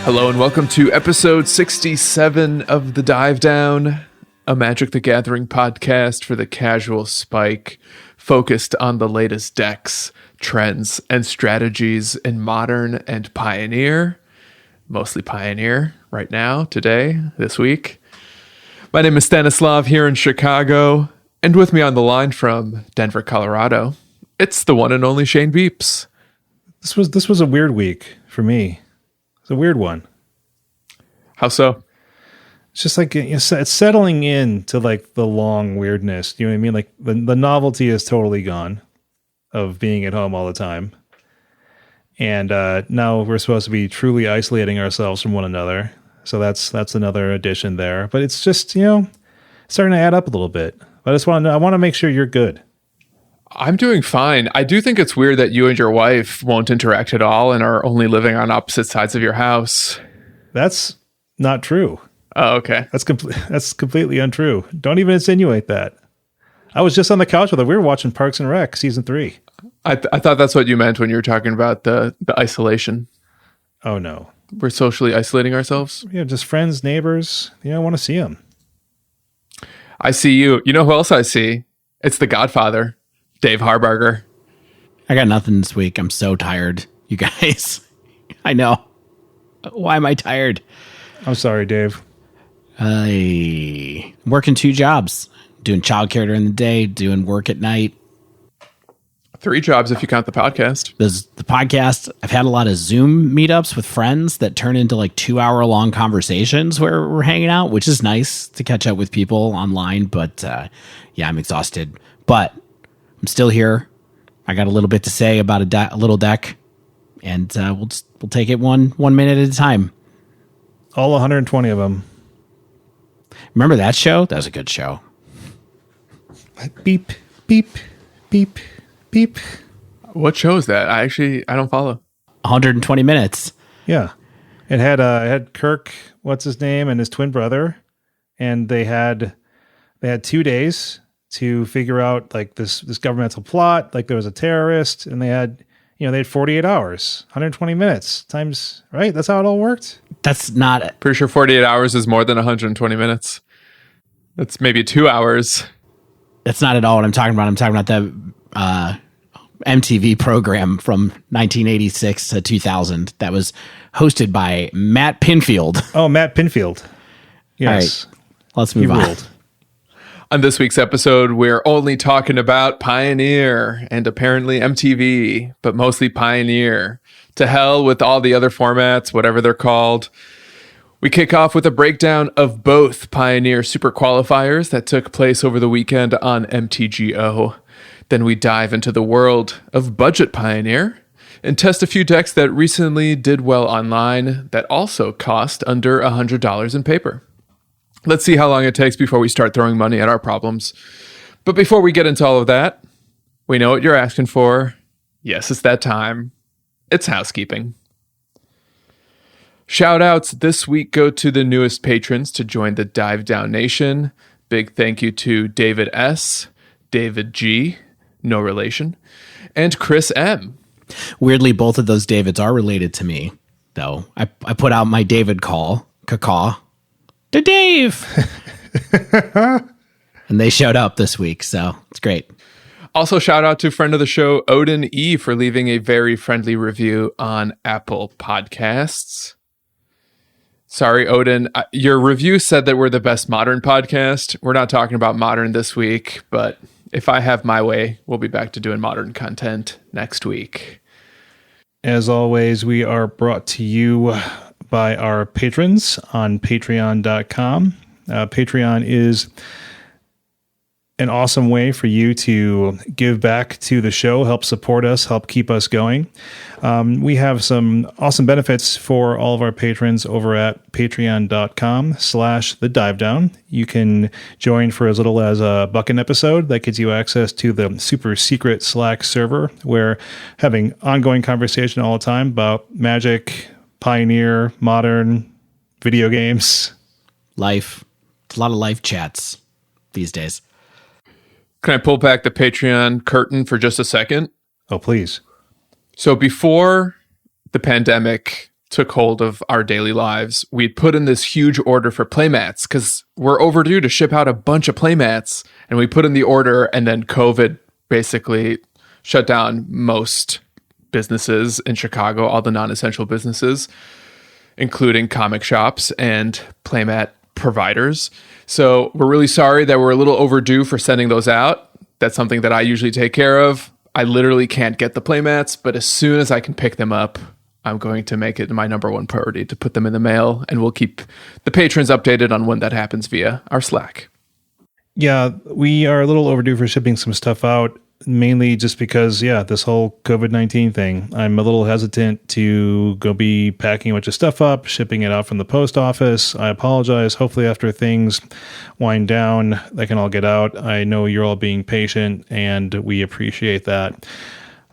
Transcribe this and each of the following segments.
Hello and welcome to episode 67 of The Dive Down, a Magic the Gathering podcast for the casual spike, focused on the latest decks, trends, and strategies in Modern and Pioneer. Mostly Pioneer right now, today, this week. My name is Stanislav here in Chicago, and with me on the line from Denver, Colorado, it's the one and only Shane Beeps. This was a weird week for me. It's a weird one. How so? It's just like it's settling in to like the long weirdness. You know what I mean? Like the novelty is totally gone of being at home all the time. And now we're supposed to be truly isolating ourselves from one another. So that's another addition there. But it's just, starting to add up a little bit. But I want to make sure you're good. I'm doing fine. I do think it's weird that you and your wife won't interact at all and are only living on opposite sides of your house. That's not true. Oh, okay. That's completely untrue. Don't even insinuate that. I was just on the couch with her. We were watching Parks and Rec season 3. I thought that's what you meant when you were talking about the isolation. Oh, no. We're socially isolating ourselves? Yeah, just friends, neighbors. I want to see them. I see you. You know who else I see? It's the Godfather, Dave Harbarger. I got nothing this week. I'm so tired, you guys. I know. Why am I tired? I'm sorry, Dave. I'm working 2 jobs. Doing childcare during the day, doing work at night. 3 jobs if you count the podcast. There's the podcast. I've had a lot of Zoom meetups with friends that turn into like 2-hour-long conversations where we're hanging out, which is nice to catch up with people online. But yeah, I'm exhausted. But I'm still here. I got a little bit to say about a little deck, and we'll take it one minute at a time. All 120 of them. Remember that show? That was a good show. Beep, beep, beep, beep. What show is that? I don't follow. 120 minutes. Yeah. It had Kirk, what's his name, and his twin brother, and they had 2 days to figure out like this governmental plot, like there was a terrorist, and they had 48 hours, 120 minutes times, right? That's how it all worked. That's not Pretty sure 48 hours is more than 120 minutes. That's maybe 2 hours. That's not at all what I'm talking about. I'm talking about the MTV program from 1986 to 2000 that was hosted by Matt Pinfield. Oh, Matt Pinfield. Yes. All right, let's move on. Ruled. On this week's episode, we're only talking about Pioneer and apparently MTV, but mostly Pioneer. To hell with all the other formats, whatever they're called. We kick off with a breakdown of both Pioneer Super Qualifiers that took place over the weekend on MTGO. Then we dive into the world of Budget Pioneer and test a few decks that recently did well online that also cost under $100 in paper. Let's see how long it takes before we start throwing money at our problems. But before we get into all of that, we know what you're asking for. Yes, it's that time. It's housekeeping. Shout-outs this week go to the newest patrons to join the Dive Down Nation. Big thank you to David S., David G., no relation, and Chris M. Weirdly, both of those Davids are related to me, though. I put out my David call, caw to Dave. And they showed up this week, so it's great. Also, shout out to friend of the show, Odin E., for leaving a very friendly review on Apple Podcasts. Sorry, Odin. Your review said that we're the best Modern podcast. We're not talking about Modern this week, but if I have my way, we'll be back to doing Modern content next week. As always, we are brought to you by our patrons on patreon.com. Patreon is an awesome way for you to give back to the show, help support us, help keep us going. We have some awesome benefits for all of our patrons over at patreon.com/thedivedown. You can join for as little as $1 an episode. That gives you access to the super secret Slack server where having ongoing conversation all the time about Magic, Pioneer, Modern, video games. Life. It's a lot of life chats these days. Can I pull back the Patreon curtain for just a second? Oh, please. So before the pandemic took hold of our daily lives, we'd put in this huge order for playmats because we're overdue to ship out a bunch of playmats. And we put in the order, and then COVID basically shut down most businesses in Chicago, all the non-essential businesses, including comic shops and playmat providers. So we're really sorry that we're a little overdue for sending those out. That's something that I usually take care of. I literally can't get the playmats, but as soon as I can pick them up, I'm going to make it my number one priority to put them in the mail, and we'll keep the patrons updated on when that happens via our Slack. Yeah, we are a little overdue for shipping some stuff out, mainly just because, this whole COVID-19 thing. I'm a little hesitant to go be packing a bunch of stuff up, shipping it out from the post office. I apologize. Hopefully after things wind down, they can all get out. I know you're all being patient, and we appreciate that.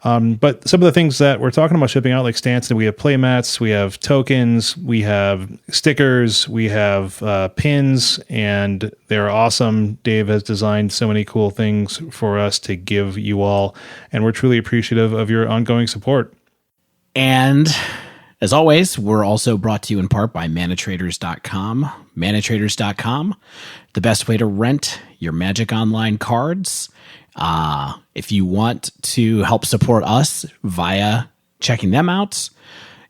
But some of the things that we're talking about shipping out, like Stanson, we have playmats, we have tokens, we have stickers, we have pins, and they're awesome. Dave has designed so many cool things for us to give you all, and we're truly appreciative of your ongoing support. And as always, we're also brought to you in part by manatraders.com. Manatraders.com, the best way to rent your Magic Online cards. If you want to help support us via checking them out,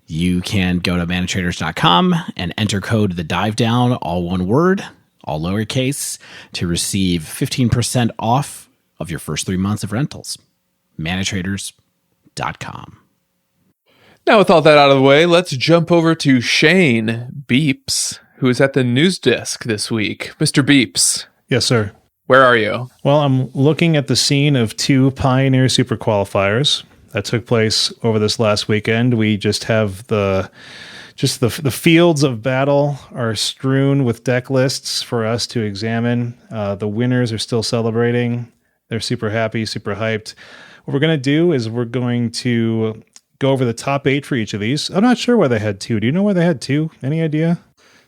you can go to manatraders.com and enter code the dive down, all one word, all lowercase, to receive 15% off of your first 3 months of rentals. manatraders.com. Now, with all that out of the way, let's jump over to Shane Beeps, who is at the news desk this week. Mr. Beeps. Yes, sir. Where are you? Well, I'm looking at the scene of 2 Pioneer Super Qualifiers that took place over this last weekend. We just have the fields of battle are strewn with deck lists for us to examine. The winners are still celebrating. They're super happy, super hyped. What we're going to do is we're going to go over the top 8 for each of these. I'm not sure why they had 2. Do you know why they had 2? Any idea?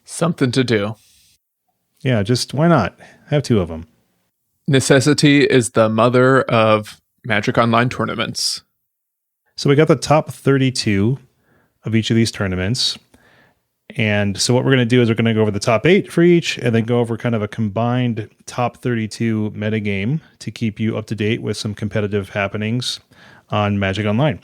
Something to do. Yeah, just why not? Have 2 of them. Necessity is the mother of Magic Online tournaments. So we got the top 32 of each of these tournaments. And so what we're going to do is we're going to go over the top 8 for each, and then go over kind of a combined top 32 metagame to keep you up to date with some competitive happenings on Magic Online.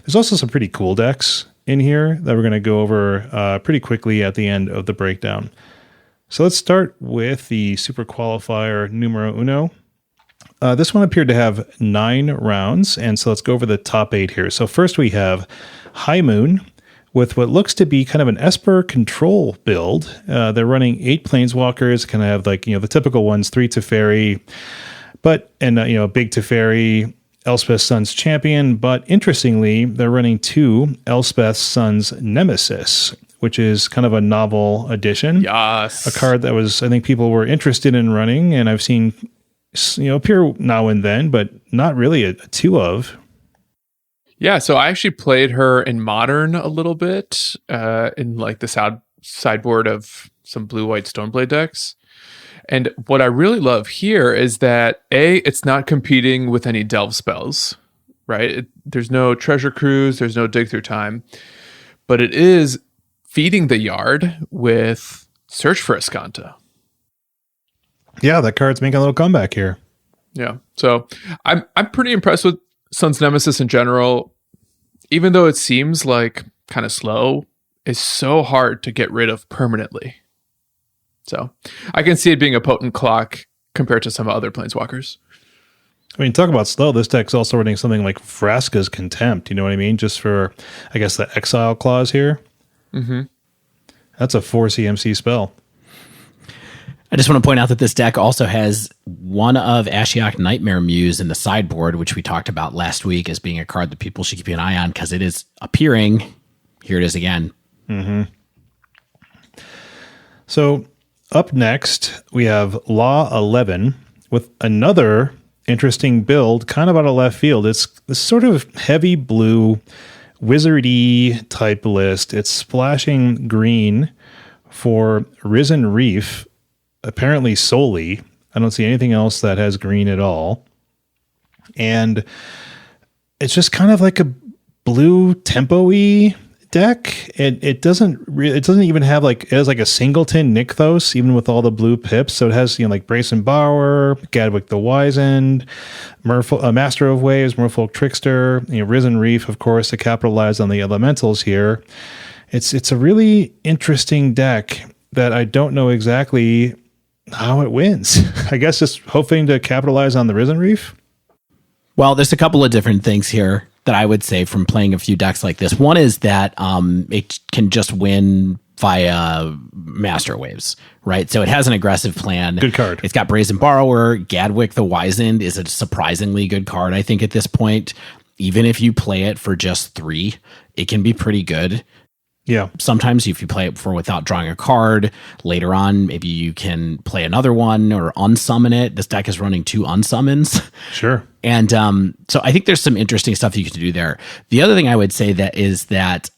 There's also some pretty cool decks in here that we're going to go over pretty quickly at the end of the breakdown. So let's start with the Super Qualifier numero uno. This one appeared to have 9 rounds, and so let's go over the top 8 here. So first we have High Moon with what looks to be kind of an Esper control build. They're running 8 Planeswalkers, kind of have like, the typical ones, 3 Teferi, a big Teferi, Elspeth Sun's Champion, but interestingly, they're running 2 Elspeth Sun's Nemesis, which is kind of a novel addition. Yes. A card that I think people were interested in running, and I've seen, appear now and then, but not really a 2 of. Yeah, so I actually played her in Modern a little bit, in like the sideboard of some blue-white Stoneblade decks. And what I really love here is that, it's not competing with any delve spells, right? There's no Treasure Cruise, there's no Dig Through Time, but it is feeding the yard with Search for Escanta. Yeah, that card's making a little comeback here. Yeah, so I'm pretty impressed with Sun's Nemesis in general. Even though it seems like kind of slow, it's so hard to get rid of permanently. So I can see it being a potent clock compared to some other Planeswalkers. I mean, talk about slow. This deck's also running something like Vraska's Contempt. You know what I mean? Just for, I guess, the exile clause here. Mm-hmm. That's a 4 CMC spell. I just want to point out that this deck also has one of Ashiok Nightmare Muse in the sideboard, which we talked about last week as being a card that people should keep an eye on because it is appearing. Here it is again. Mm-hmm. So up next, we have Law 11 with another interesting build, kind of out of left field. It's this sort of heavy blue, wizardy type list. It's splashing green for Risen Reef, apparently solely. I don't see anything else that has green at all. And it's just kind of like a blue tempo-y deck. It doesn't even have it has a singleton Nykthos, even with all the blue pips. So it has like Brayson Bower, Gadwick the Wizened, Master of Waves, Merfolk Trickster, Risen Reef, of course, to capitalize on the elementals here. It's a really interesting deck that I don't know exactly how it wins. I guess just hoping to capitalize on the Risen Reef. Well, there's a couple of different things here that I would say from playing a few decks like this. One is that it can just win via Master Waves, right? So it has an aggressive plan. Good card. It's got Brazen Borrower. Gadwick the Wizened is a surprisingly good card, I think, at this point. Even if you play it for just 3, it can be pretty good. Yeah. Sometimes if you play it for without drawing a card, later on, maybe you can play another one or unsummon it. This deck is running 2 unsummons. Sure. And so I think there's some interesting stuff you can do there. The other thing I would say that is that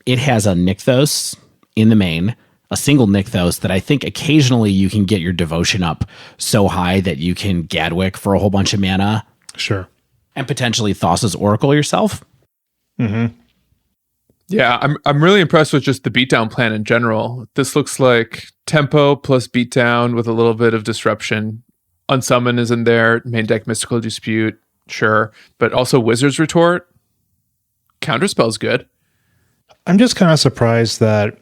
it has a Nykthos in the main, a single Nykthos that I think occasionally you can get your devotion up so high that you can Gadwick for a whole bunch of mana. Sure. And potentially Thassa's Oracle yourself. Mm-hmm. Yeah, I'm really impressed with just the beatdown plan in general. This looks like tempo plus beatdown with a little bit of disruption. Unsummon is in there, main deck Mystical Dispute, sure, but also Wizard's Retort. Counterspell's good. I'm just kind of surprised that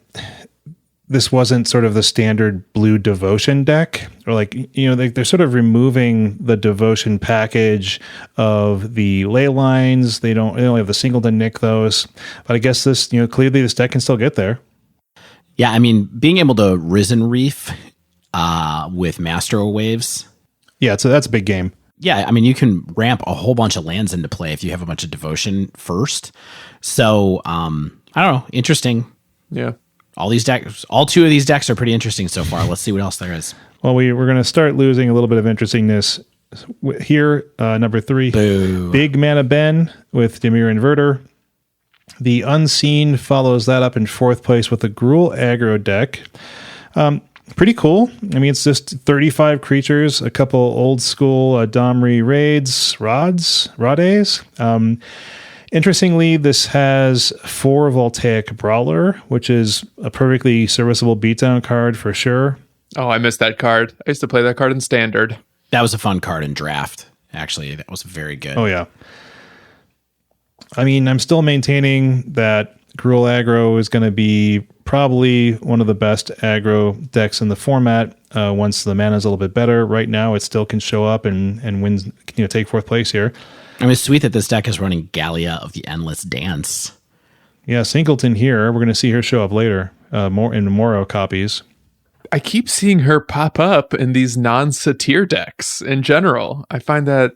this wasn't sort of the standard blue devotion deck, or they're sort of removing the devotion package of the ley lines. They only have the singleton Nykthos, but I guess this, clearly this deck can still get there. Yeah, I mean, being able to Risen Reef with Master of Waves. Yeah, so that's a big game. Yeah, I mean, you can ramp a whole bunch of lands into play if you have a bunch of devotion first. So, I don't know, interesting. Yeah. All 2 of these decks are pretty interesting so far. Let's see what else there is. Well, we're going to start losing a little bit of interestingness here. Number 3, Boo. Big Mana Ben with Dimir Inverter. The Unseen follows that up in 4th place with the Gruul aggro deck. Pretty cool. I mean, it's just 35 creatures, a couple old school Domri raids, Rades. Interestingly, this has 4 Voltaic Brawler, which is a perfectly serviceable beatdown card for sure. Oh, I missed that card. I used to play that card in Standard. That was a fun card in Draft, actually. That was very good. Oh, yeah. I mean, I'm still maintaining that Gruul aggro is going to be probably one of the best aggro decks in the format once the mana is a little bit better. Right now, it still can show up and win, take 4th place here. I mean, it's sweet that this deck is running Gallia of the Endless Dance. Yeah, Singleton here. We're going to see her show up later, more in Moro copies. I keep seeing her pop up in these non-satyr decks in general. I find that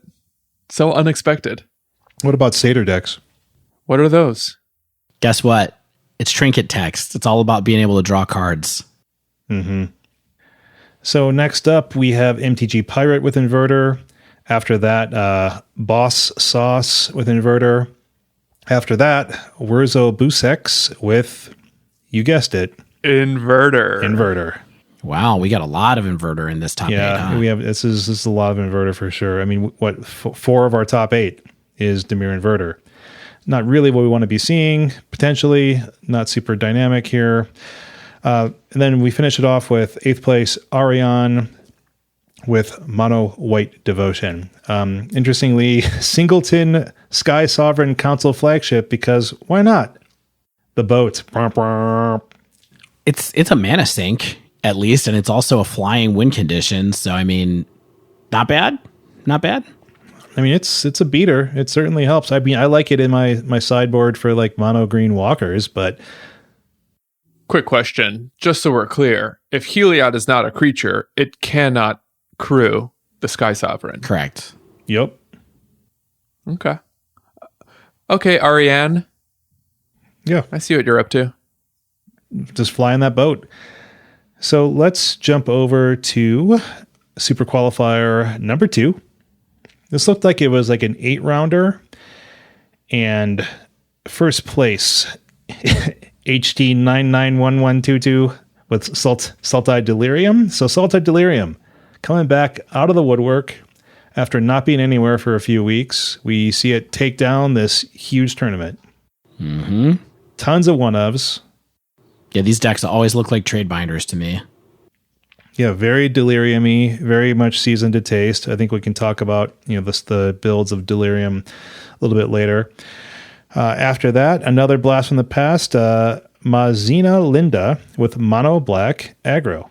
so unexpected. What about Satyr decks? What are those? Guess what? It's trinket text. It's all about being able to draw cards. Mm-hmm. So next up, we have MTG Pirate with Inverter. After that, Boss Sauce with Inverter. After that, Wurzo Busex with, you guessed it, Inverter. Wow, we got a lot of Inverter in this top 8. Huh? We have this is a lot of Inverter for sure. I mean, 4 of our top 8 is Dimir Inverter. Not really what we want to be seeing, potentially. Not super dynamic here. And then we finish it off with 8th place, Arion with Mono White Devotion. Interestingly, Singleton Sky Sovereign Council flagship, because why not? The boat. It's a mana sink, at least, and it's also a flying win condition. So, I mean, not bad. Not bad. I mean, it's a beater. It certainly helps. I mean, I like it in my sideboard for mono green walkers, but... Quick question, just so we're clear. If Heliod is not a creature, it cannot crew the Sky Sovereign. Correct. Yep. Okay, Ariane. Yeah. I see what you're up to. Just flying that boat. So let's jump over to Super Qualifier number 2. This looked like it was like an 8-rounder. And first place, HD 991122 with Sultai Delirium. So Sultai Delirium coming back out of the woodwork after not being anywhere for a few weeks. We see it take down this huge tournament. Mm-hmm. Tons of one-ofs. Yeah, these decks always look like trade binders to me. Yeah, very Delirium-y, very much seasoned to taste. I think we can talk about the builds of Delirium a little bit later. After that, another blast from the past, Mazina Linda with mono black aggro.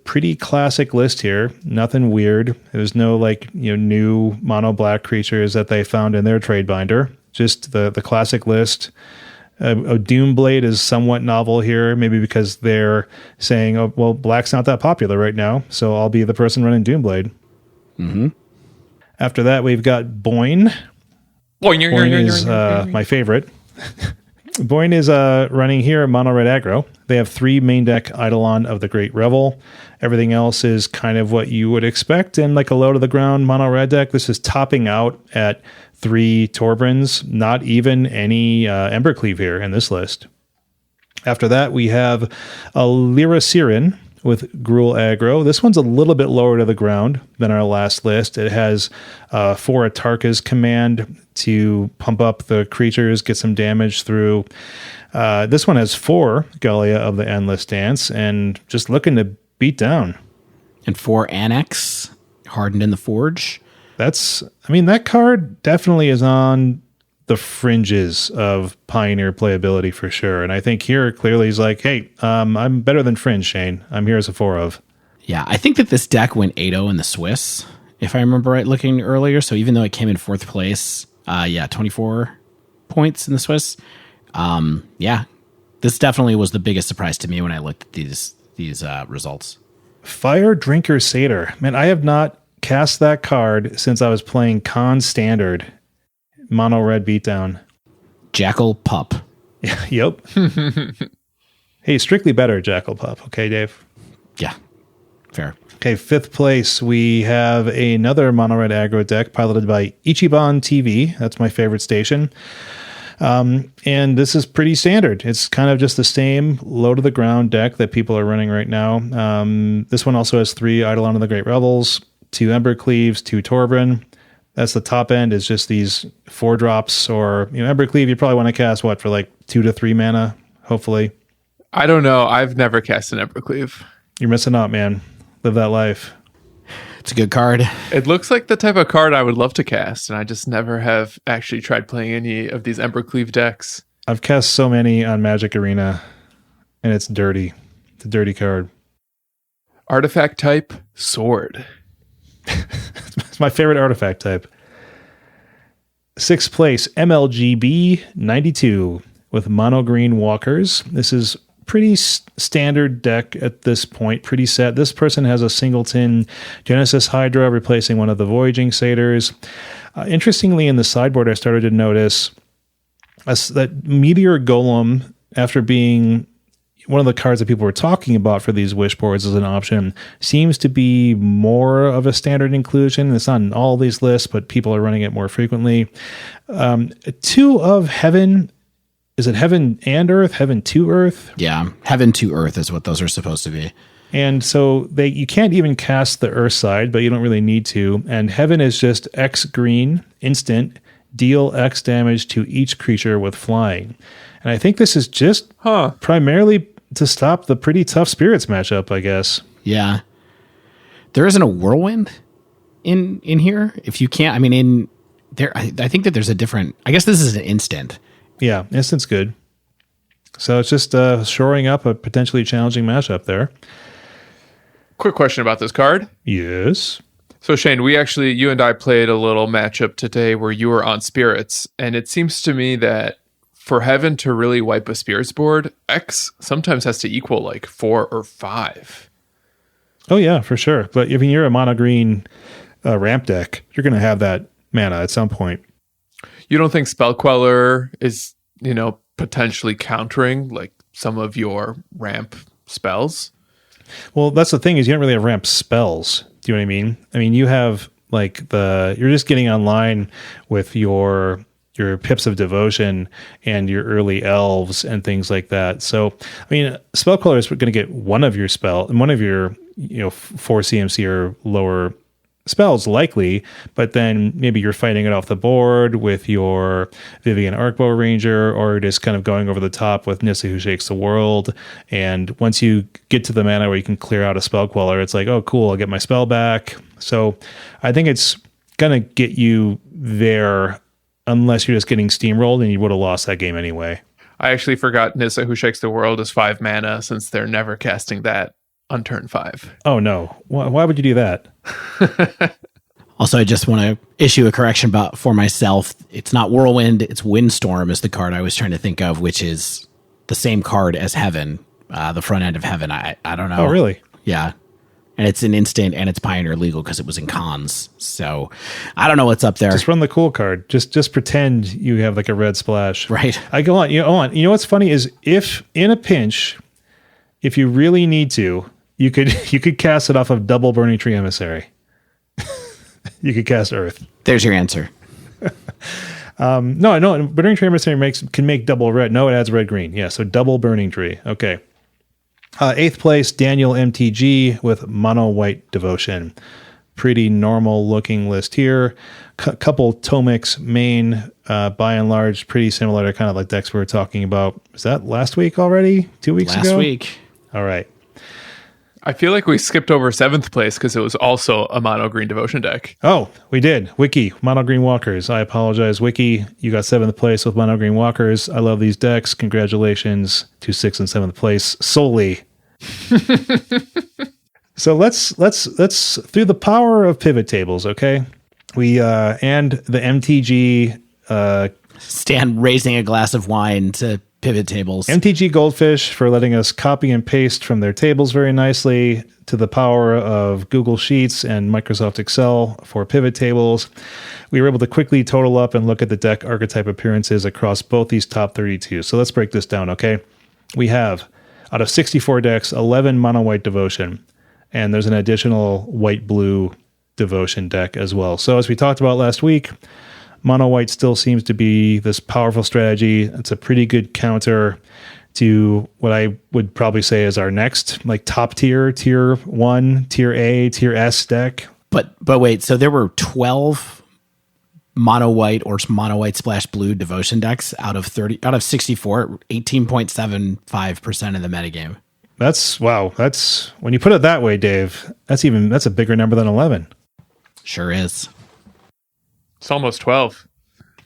Pretty classic list here. Nothing weird. There's no new mono black creatures that they found in their trade binder. Just the classic list. A Doomblade is somewhat novel here, maybe because they're saying, oh, well, black's not that popular right now, so I'll be the person running Doomblade. Mm-hmm. After that, we've got Boyne. Boyne is my favorite. Boyne is running here mono red aggro. They have 3 main deck Eidolon of the Great Revel. Everything else is kind of what you would expect in like a low to the ground mono red deck. This is topping out at 3 Torbrins, not even any Embercleave here in this list. After that, we have a Lyra Siren with Gruul aggro. This one's a little bit lower to the ground than our last list. It has 4 Atarka's command to pump up the creatures, get some damage through. This one has 4 Gallia of the Endless Dance, and just looking to beat down. And 4 Annex, Hardened in the Forge. That card definitely is on the fringes of Pioneer playability for sure. And I think here clearly he's like, hey, I'm better than Fringe, Shane. I'm here as a 4 of. Yeah, I think that this deck went 8-0 in the Swiss, if I remember right looking earlier. So even though it came in 4th place, 24 points in the Swiss. This definitely was the biggest surprise to me when I looked at these results. Fire Drinker Satyr. Man, I have not cast that card since I was playing Con Standard. Mono red beatdown. Jackal Pup. Yep. Hey, strictly better Jackal Pup. Okay, Dave? Yeah, fair. Okay, 5th place, we have another mono red aggro deck piloted by Ichiban TV. That's my favorite station. And this is pretty standard. It's kind of just the same low to the ground deck that people are running right now. This one also has 3 Eidolon of the Great Revels, 2 Embercleaves, 2 Torbrin. That's the top end, is just these 4 drops, or Embercleave you probably want to cast for like 2 to 3 mana, hopefully. I don't know. I've never cast an Embercleave. You're missing out, man. Live that life. It's a good card. It looks like the type of card I would love to cast, and I just never have actually tried playing any of these Embercleave decks. I've cast so many on Magic Arena, and it's dirty. It's a dirty card. Artifact type, sword. It's my favorite artifact type. 6th place, MLGB 92 with mono green walkers. This is pretty standard deck at this point, pretty set. This person has a singleton Genesis Hydra replacing one of the Voyaging Satyrs. Interestingly, in the sideboard, I started to notice that Meteor Golem, after being one of the cards that people were talking about for these wish boards as an option, seems to be more of a standard inclusion. It's not in all these lists, but people are running it more frequently. 2 of Heaven. Is it Heaven and Earth? Heaven to Earth? Yeah, Heaven to Earth is what those are supposed to be. And so you can't even cast the Earth side, but you don't really need to. And Heaven is just X green, instant, deal X damage to each creature with flying. And I think this is just primarily to stop the pretty tough Spirits matchup, I guess. Yeah. There isn't a Whirlwind in here. If you can't, I think that there's a different, I guess this is an instant. Yeah, instant's good. So it's just shoring up a potentially challenging matchup there. Quick question about this card. Yes. So Shane, you and I played a little matchup today where you were on Spirits, and it seems to me that for Heaven to really wipe a Spirits board, X sometimes has to equal like 4 or 5. Oh yeah, for sure. But if you're a mono green ramp deck, you're going to have that mana at some point. You don't think Spell Queller is, potentially countering like some of your ramp spells? Well, that's the thing, is you don't really have ramp spells. Do you know what I mean? I mean, you have you're just getting online with your Pips of Devotion and your early elves and things like that. So, Spell Queller is going to get one of your 4 CMC or lower spells likely, but then maybe you're fighting it off the board with your Vivian Arcbow Ranger, or just kind of going over the top with Nissa Who Shakes the World. And once you get to the mana where you can clear out a spell queller, it's like, oh, cool, I'll get my spell back. So I think it's going to get you there unless you're just getting steamrolled, and you would have lost that game anyway. I actually forgot Nissa Who Shakes the World is 5 mana, since they're never casting that on turn 5. Oh, no. Why would you do that? Also, I just want to issue a correction for myself. It's not Whirlwind, it's Windstorm is the card I was trying to think of, which is the same card as Heaven, the front end of Heaven. I don't know. Oh, really? Yeah. And it's an instant, and it's Pioneer legal because it was in cons. So I don't know what's up there. Just run the cool card. Just pretend you have like a red splash. Right. I go on. You know what's funny is if in a pinch, if you really need to, you could cast it off of double Burning Tree Emissary. You could cast Earth. There's your answer. No, Burning Tree Emissary can make double red. No, it adds red green. Yeah, so double Burning Tree. Okay. 8th place, Daniel MTG with Mono White Devotion. Pretty normal looking list here. Couple Tomix main, by and large, pretty similar to kind of like decks we were talking about. Was that last week already? 2 weeks ago? Last week. All right. I feel like we skipped over 7th place because it was also a mono green devotion deck. Oh, we did. Wiki, Mono Green Walkers. I apologize, Wiki. You got 7th place with Mono Green Walkers. I love these decks. Congratulations to 6th and 7th place solely. So let's through the power of pivot tables, okay? We and the MTG Stan raising a glass of wine to pivot tables. MTG Goldfish for letting us copy and paste from their tables very nicely, to the power of Google Sheets and Microsoft Excel for pivot tables. We were able to quickly total up and look at the deck archetype appearances across both these top 32. So let's break this down, okay? We have, out of 64 decks, 11 mono white devotion, and there's an additional white-blue devotion deck as well. So as we talked about last week, mono white still seems to be this powerful strategy. It's a pretty good counter to what I would probably say is our next like top tier 1, tier A, tier S deck. But wait, so there were 12 mono white or mono white splash blue devotion decks out of 64, 18.75% of the metagame. That's wow. That's, when you put it that way, Dave, that's a bigger number than 11. Sure is. It's almost 12.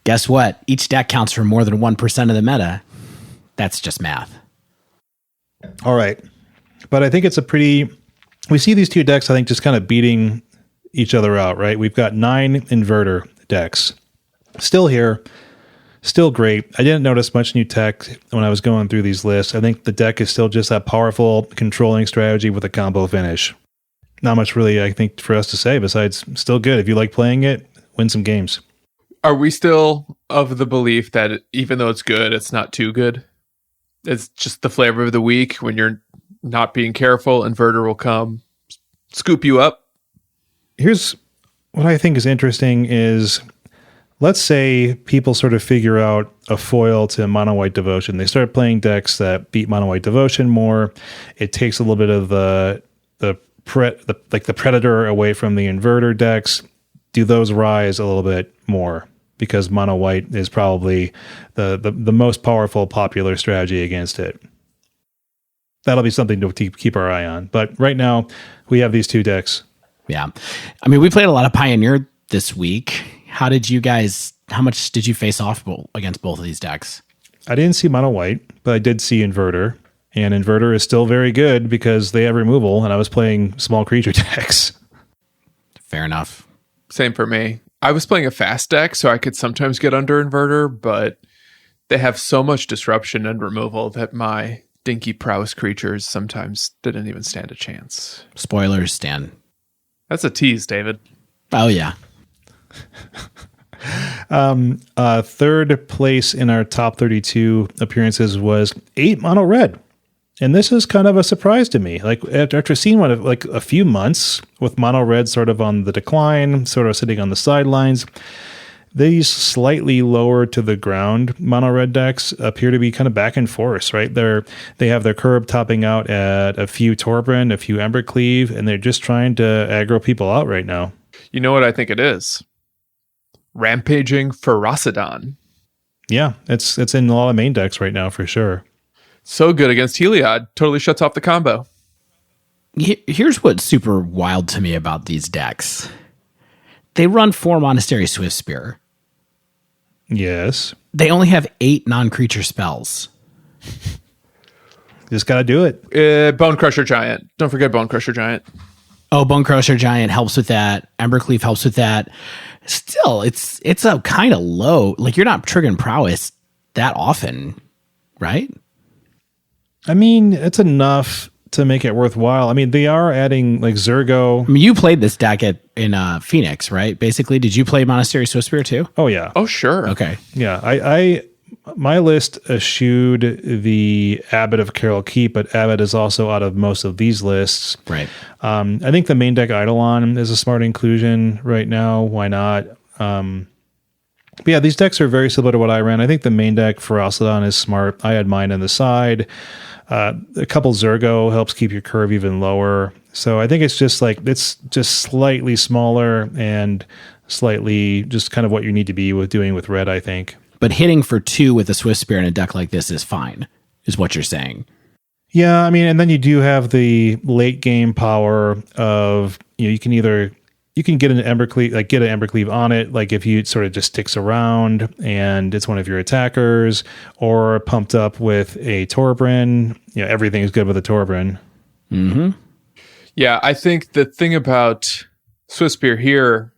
Guess what? Each deck counts for more than 1% of the meta. That's just math. All right. But I think it's we see these two decks, I think, just kind of beating each other out, right? We've got 9 inverter decks still here, still great. I didn't notice much new tech when I was going through these lists. I think the deck is still just that powerful controlling strategy with a combo finish. Not much really, I think, for us to say besides still good. If you like playing it, win some games. Are we still of the belief that even though it's good, it's not too good? It's just the flavor of the week. When you're not being careful, inverter will come, scoop you up. Here's what I think is interesting is, let's say people sort of figure out a foil to mono white devotion. They start playing decks that beat mono white devotion more. It takes a little bit of the predator away from the inverter decks. Do those rise a little bit more? Because mono white is probably the most powerful popular strategy against it. That'll be something to keep our eye on. But right now, we have these two decks. Yeah. I mean, we played a lot of Pioneer this week. How much did you face off against both of these decks? I didn't see mono white, but I did see inverter. And inverter is still very good because they have removal, and I was playing small creature decks. Fair enough. Same for me. I was playing a fast deck, so I could sometimes get under inverter, but they have so much disruption and removal that my dinky prowess creatures sometimes didn't even stand a chance. Spoilers, Stan. That's a tease, David. Oh, yeah. Third place in our top 32 appearances was 8 mono red. And this is kind of a surprise to me. Like, after seeing like a few months with mono red sort of on the decline, sort of sitting on the sidelines, these slightly lower to the ground mono red decks appear to be kind of back in force, right? They have their curb topping out at a few Torbrand, a few Embercleave, and they're just trying to aggro people out right now. You know what I think it is? Rampaging Ferocidon. Yeah, it's in a lot of main decks right now for sure. So good against Heliod. Totally shuts off the combo. Here's what's super wild to me about these decks. They run 4 Monastery Swiftspear. Yes. They only have 8 non-creature spells. Just got to do it. Bone Crusher Giant. Don't forget Bone Crusher Giant. Oh, Bone Crusher Giant helps with that. Embercleave helps with that. Still, it's a kind of low. Like, you're not triggering prowess that often, right? I mean, it's enough to make it worthwhile. I mean, they are adding like Zergo. I mean, you played this deck in Phoenix, right? Basically, did you play Monastery Swiftspear too? Oh yeah. Oh sure. Okay. Yeah, I my list eschewed the Abbot of Carroll Keep, but Abbot is also out of most of these lists. Right. I think the main deck Eidolon is a smart inclusion right now. Why not? But yeah, these decks are very similar to what I ran. I think the main deck Ferocidon is smart. I had mine on the side. A couple Zergo helps keep your curve even lower. So I think it's just slightly smaller and slightly just kind of what you need to be doing with red, I think. But hitting for 2 with a Swiftspear in a deck like this is fine, is what you're saying. Yeah, I mean, and then you do have the late game power of, you can get an Embercleave on it, like if you sort of just sticks around and it's one of your attackers, or pumped up with a Torbran. Everything is good with a Torbran. Mm-hmm. Yeah, I think the thing about Swiftspear here,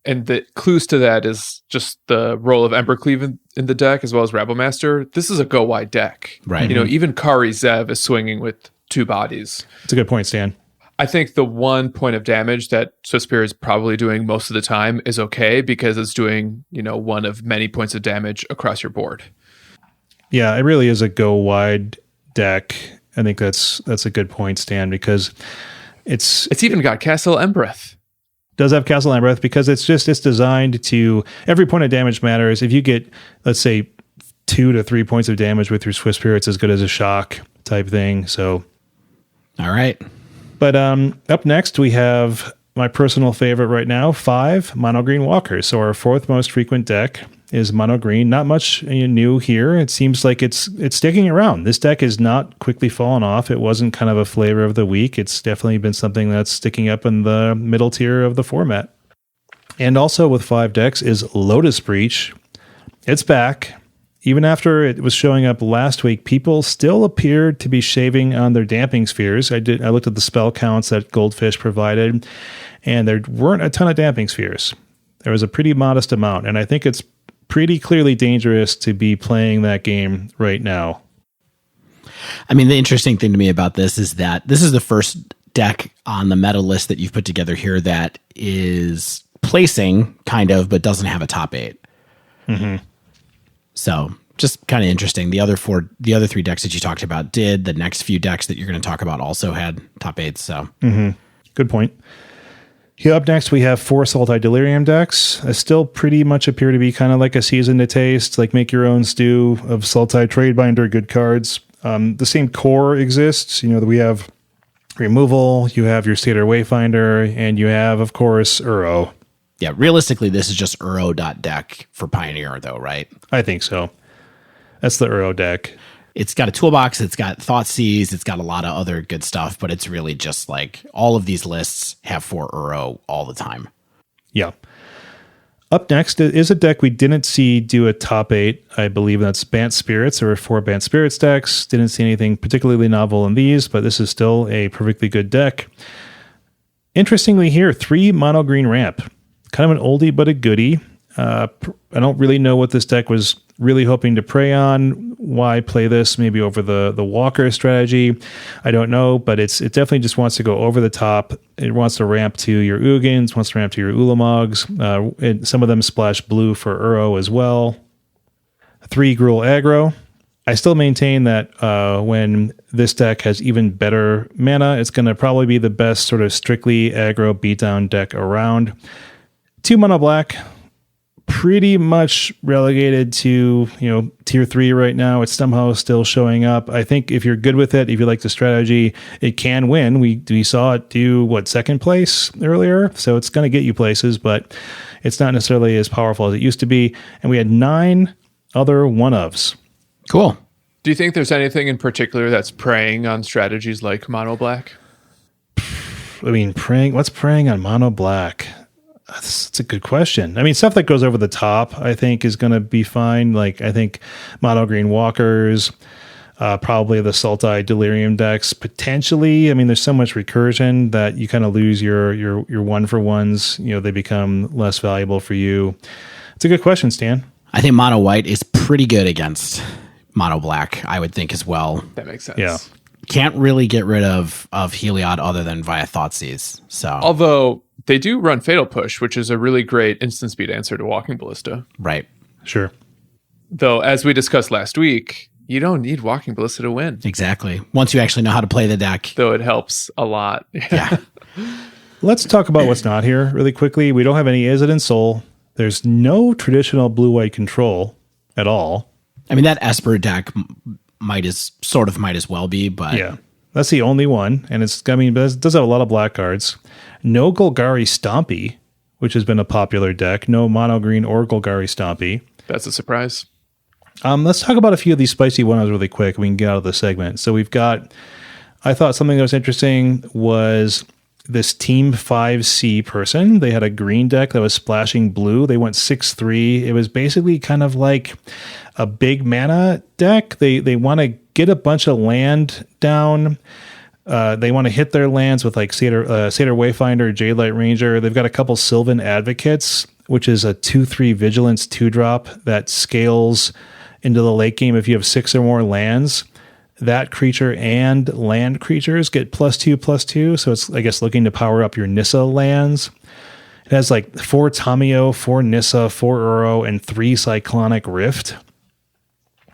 and the clues to that is just the role of Embercleave in the deck, as well as Rabblemaster. This is a go wide deck. Right. Even Kari Zev is swinging with 2 bodies. It's a good point, Stan. I think the 1 point of damage that Swiftspear is probably doing most of the time is okay because it's doing, one of many points of damage across your board. Yeah, it really is a go wide deck. I think that's a good point, Stan, because it's even got Castle Embreth. Does have Castle Embreth because it's designed to, every point of damage matters. If you get, let's say, 2 to 3 points of damage with your Swiftspear, it's as good as a shock type thing. So, all right. But up next, we have my personal favorite right now, 5 mono green walkers. So our 4th most frequent deck is mono green. Not much new here. It seems like it's sticking around. This deck is not quickly fallen off. It wasn't kind of a flavor of the week. It's definitely been something that's sticking up in the middle tier of the format. And also with 5 decks is Lotus Breach. It's back. Even after it was showing up last week, people still appeared to be shaving on their damping spheres. I looked at the spell counts that Goldfish provided, and there weren't a ton of damping spheres. There was a pretty modest amount, and I think it's pretty clearly dangerous to be playing that game right now. I mean, the interesting thing to me about this is that this is the first deck on the meta list that you've put together here that is placing, kind of, but doesn't have a top 8. Mm-hmm. So just kind of interesting. The other 3 decks that you talked about did. The next few decks that you're going to talk about also had top 8s. So Good point. Here up next, we have 4 Sultai Delirium decks. I still pretty much appear to be kind of like a season to taste, like make your own stew of Sultai Tradebinder, good cards. The same core exists. We have removal, you have your Stater Wayfinder, and you have, of course, Uro. Yeah, realistically, this is just Uro.deck for Pioneer, though, right? I think so. That's the Uro deck. It's got a toolbox, it's got Thoughtseize, it's got a lot of other good stuff, but it's really just like all of these lists have 4 Uro all the time. Yeah. Up next is a deck we didn't see do a top 8. I believe that's Bant Spirits. There were 4 Bant Spirits decks. Didn't see anything particularly novel in these, but this is still a perfectly good deck. Interestingly here, 3 mono green ramp. Kind of an oldie but a goodie. I don't really know what this deck was really hoping to prey on. Why play this maybe over the Walker strategy? I don't know, but it definitely just wants to go over the top. It wants to ramp to your Ugins, wants to ramp to your Ulamogs. Some of them splash blue for Uro as well. 3 Gruul aggro. I still maintain that when this deck has even better mana, it's going to probably be the best sort of strictly aggro beatdown deck around. 2 mono black. pretty much relegated to, tier 3 right now. It's somehow still showing up. I think if you're good with it, if you like the strategy, it can win. We saw it do second place earlier, so it's going to get you places, but it's not necessarily as powerful as it used to be. And we had 9 other one-ofs. Cool. Do you think there's anything in particular that's preying on strategies like mono black? I mean, what's preying on mono black? That's a good question. I mean, stuff that goes over the top, I think, is going to be fine. Like, I think mono green walkers, probably the Sultai Delirium decks, potentially. I mean, there's so much recursion that you kind of lose your one for ones. They become less valuable for you. It's a good question, Stan. I think mono white is pretty good against mono black, I would think as well. That makes sense. Yeah. Can't really get rid of Heliod other than via Thoughtseize. So, although they do run Fatal Push, which is a really great instant speed answer to Walking Ballista. Right. Sure. Though, as we discussed last week, you don't need Walking Ballista to win. Exactly. Once you actually know how to play the deck. Though it helps a lot. Yeah. Let's talk about what's not here really quickly. We don't have any Izzet and Soul. There's no traditional blue-white control at all. I mean, that Esper deck might as well be, but yeah, that's the only one. And but it does have a lot of black cards. No Golgari Stompy, which has been a popular deck. No mono green or Golgari Stompy. That's a surprise. Let's talk about a few of these spicy ones really quick. We can get out of the segment. So I thought something that was interesting was this Team 5C person. They had a green deck that was splashing blue. They went 6-3. It was basically kind of like a big mana deck. They want to get a bunch of land down. They want to hit their lands with like Satyr Wayfinder, Jadelight Ranger. They've got a couple Sylvan Advocates, which is a 2/3 Vigilance 2-drop that scales into the late game if you have 6 or more lands. That creature and land creatures get +2/+2. So it's, I guess, looking to power up your Nissa lands. It has like 4 Tamio, 4 Nissa, 4 Uro, and 3 Cyclonic Rift.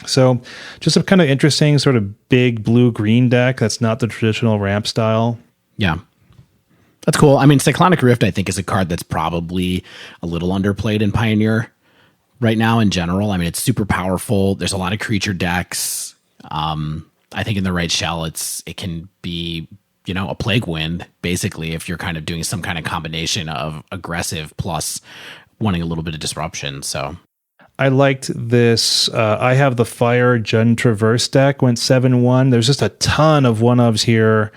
So just a kind of interesting sort of big blue-green deck that's not the traditional ramp style. Yeah. That's cool. I mean, Cyclonic Rift, I think, is a card that's probably a little underplayed in Pioneer right now in general. I mean, it's super powerful. There's a lot of creature decks. I think in the right shell, it can be, a Plague Wind, basically, if you're kind of doing some kind of combination of aggressive plus wanting a little bit of disruption. So I liked this. I have the Fire Jund Traverse deck, went 7-1. There's just a ton of one-ofs here.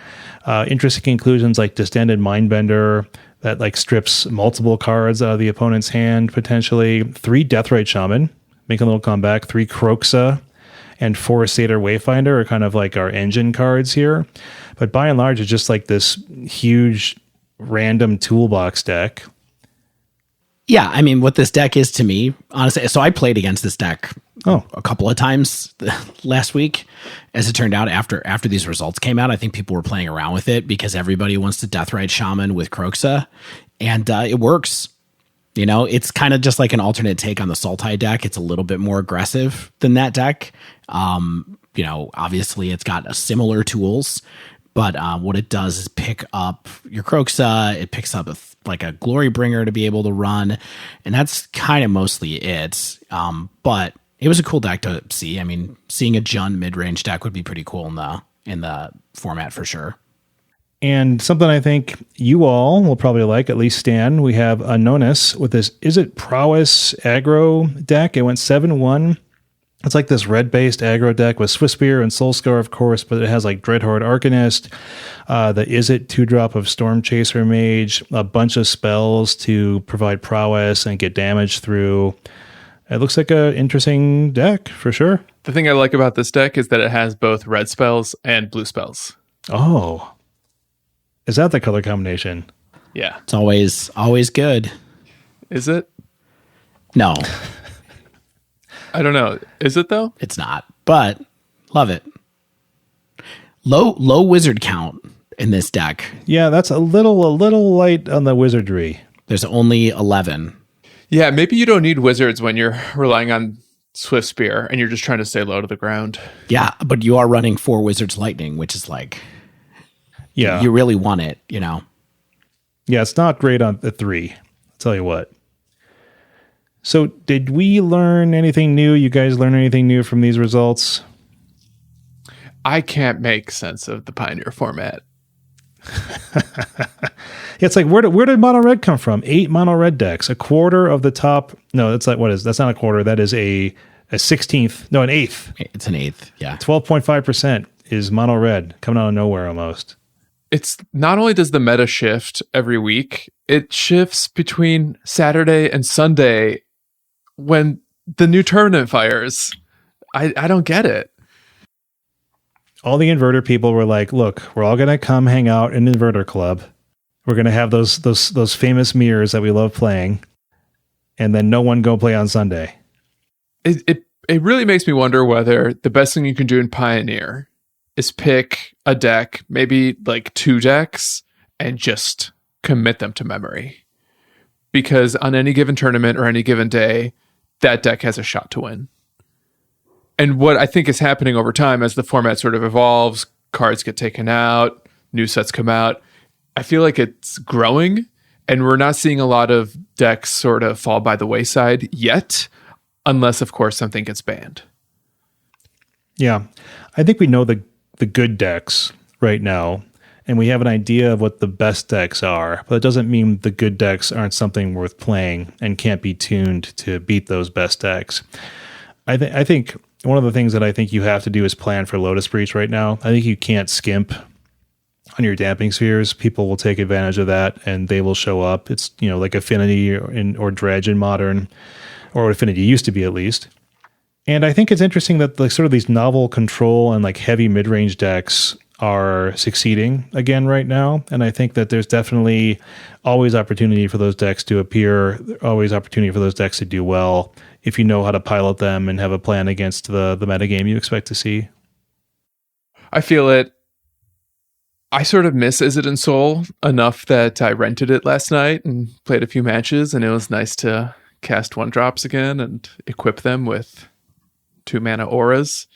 Interesting inclusions like Distended Mindbender that like strips multiple cards out of the opponent's hand, potentially. 3 Deathrite Shaman, making a little comeback. 3 Kroxa. And 4 Satyr Wayfinder are kind of like our engine cards here. But by and large, it's just like this huge random toolbox deck. Yeah, I mean, what this deck is to me, honestly, so I played against this deck a couple of times last week. As it turned out, after these results came out, I think people were playing around with it because everybody wants to Deathrite Shaman with Kroxa, and it works. It's kind of just like an alternate take on the Sultai deck. It's a little bit more aggressive than that deck. Obviously it's got similar tools, but what it does is pick up your Kroxa. It picks up like a Glory Bringer to be able to run, and that's kind of mostly it. But it was a cool deck to see. I mean, seeing a Jund mid-range deck would be pretty cool in the format for sure. And something I think you all will probably like, at least Stan, we have Anonis with this Izzet Prowess aggro deck. It went 7-1. It's like this red-based aggro deck with Swiftspear and Soulscar, of course, but it has like Dreadhorde Arcanist, the Izzet 2-drop of Storm Chaser Mage, a bunch of spells to provide prowess and get damage through. It looks like an interesting deck, for sure. The thing I like about this deck is that it has both red spells and blue spells. Oh. Is that the color combination? Yeah. It's always good. Is it? No. I don't know. Is it though? It's not, but love it. Low wizard count in this deck. Yeah, that's a little light on the wizardry. There's only 11. Yeah, maybe you don't need wizards when you're relying on Swiftspear and you're just trying to stay low to the ground. Yeah, but you are running 4 Wizards Lightning, which is like... Yeah. You really want it, Yeah, it's not great on the 3. I'll tell you what. So did we learn anything new? You guys learn anything new from these results? I can't make sense of the Pioneer format. It's like, where did mono red come from? 8 mono red decks, a quarter of the top. No, that's like, that's not a quarter. That is a 16th. No, an eighth. It's an eighth. Yeah. 12.5% is mono red, coming out of nowhere almost. It's not only does the meta shift every week, it shifts between Saturday and Sunday when the new tournament fires. I don't get it. All the inverter people were like, look, we're all going to come hang out in Inverter Club. We're going to have those famous mirrors that we love playing. And then no one go play on Sunday. It really makes me wonder whether the best thing you can do in Pioneer is pick a deck, maybe like 2 decks, and just commit them to memory. Because on any given tournament or any given day, that deck has a shot to win. And what I think is happening over time as the format sort of evolves, cards get taken out, new sets come out, I feel like it's growing, and we're not seeing a lot of decks sort of fall by the wayside yet, unless, of course, something gets banned. Yeah. I think we know the good decks right now, and we have an idea of what the best decks are, but it doesn't mean the good decks aren't something worth playing and can't be tuned to beat those best decks. I think one of the things that I think you have to do is plan for Lotus Breach right now. I think you can't skimp on your damping spheres. People will take advantage of that and they will show up. It's, like Affinity or Dredge in Modern, or what Affinity used to be at least. And I think it's interesting that sort of these novel control and like heavy mid-range decks are succeeding again right now. And I think that there's definitely always opportunity for those decks to appear, always opportunity for those decks to do well if you know how to pilot them and have a plan against the metagame you expect to see. I feel it. I sort of miss Izzet Soul enough that I rented it last night and played a few matches, and it was nice to cast 1-drops again and equip them with 2-mana auras.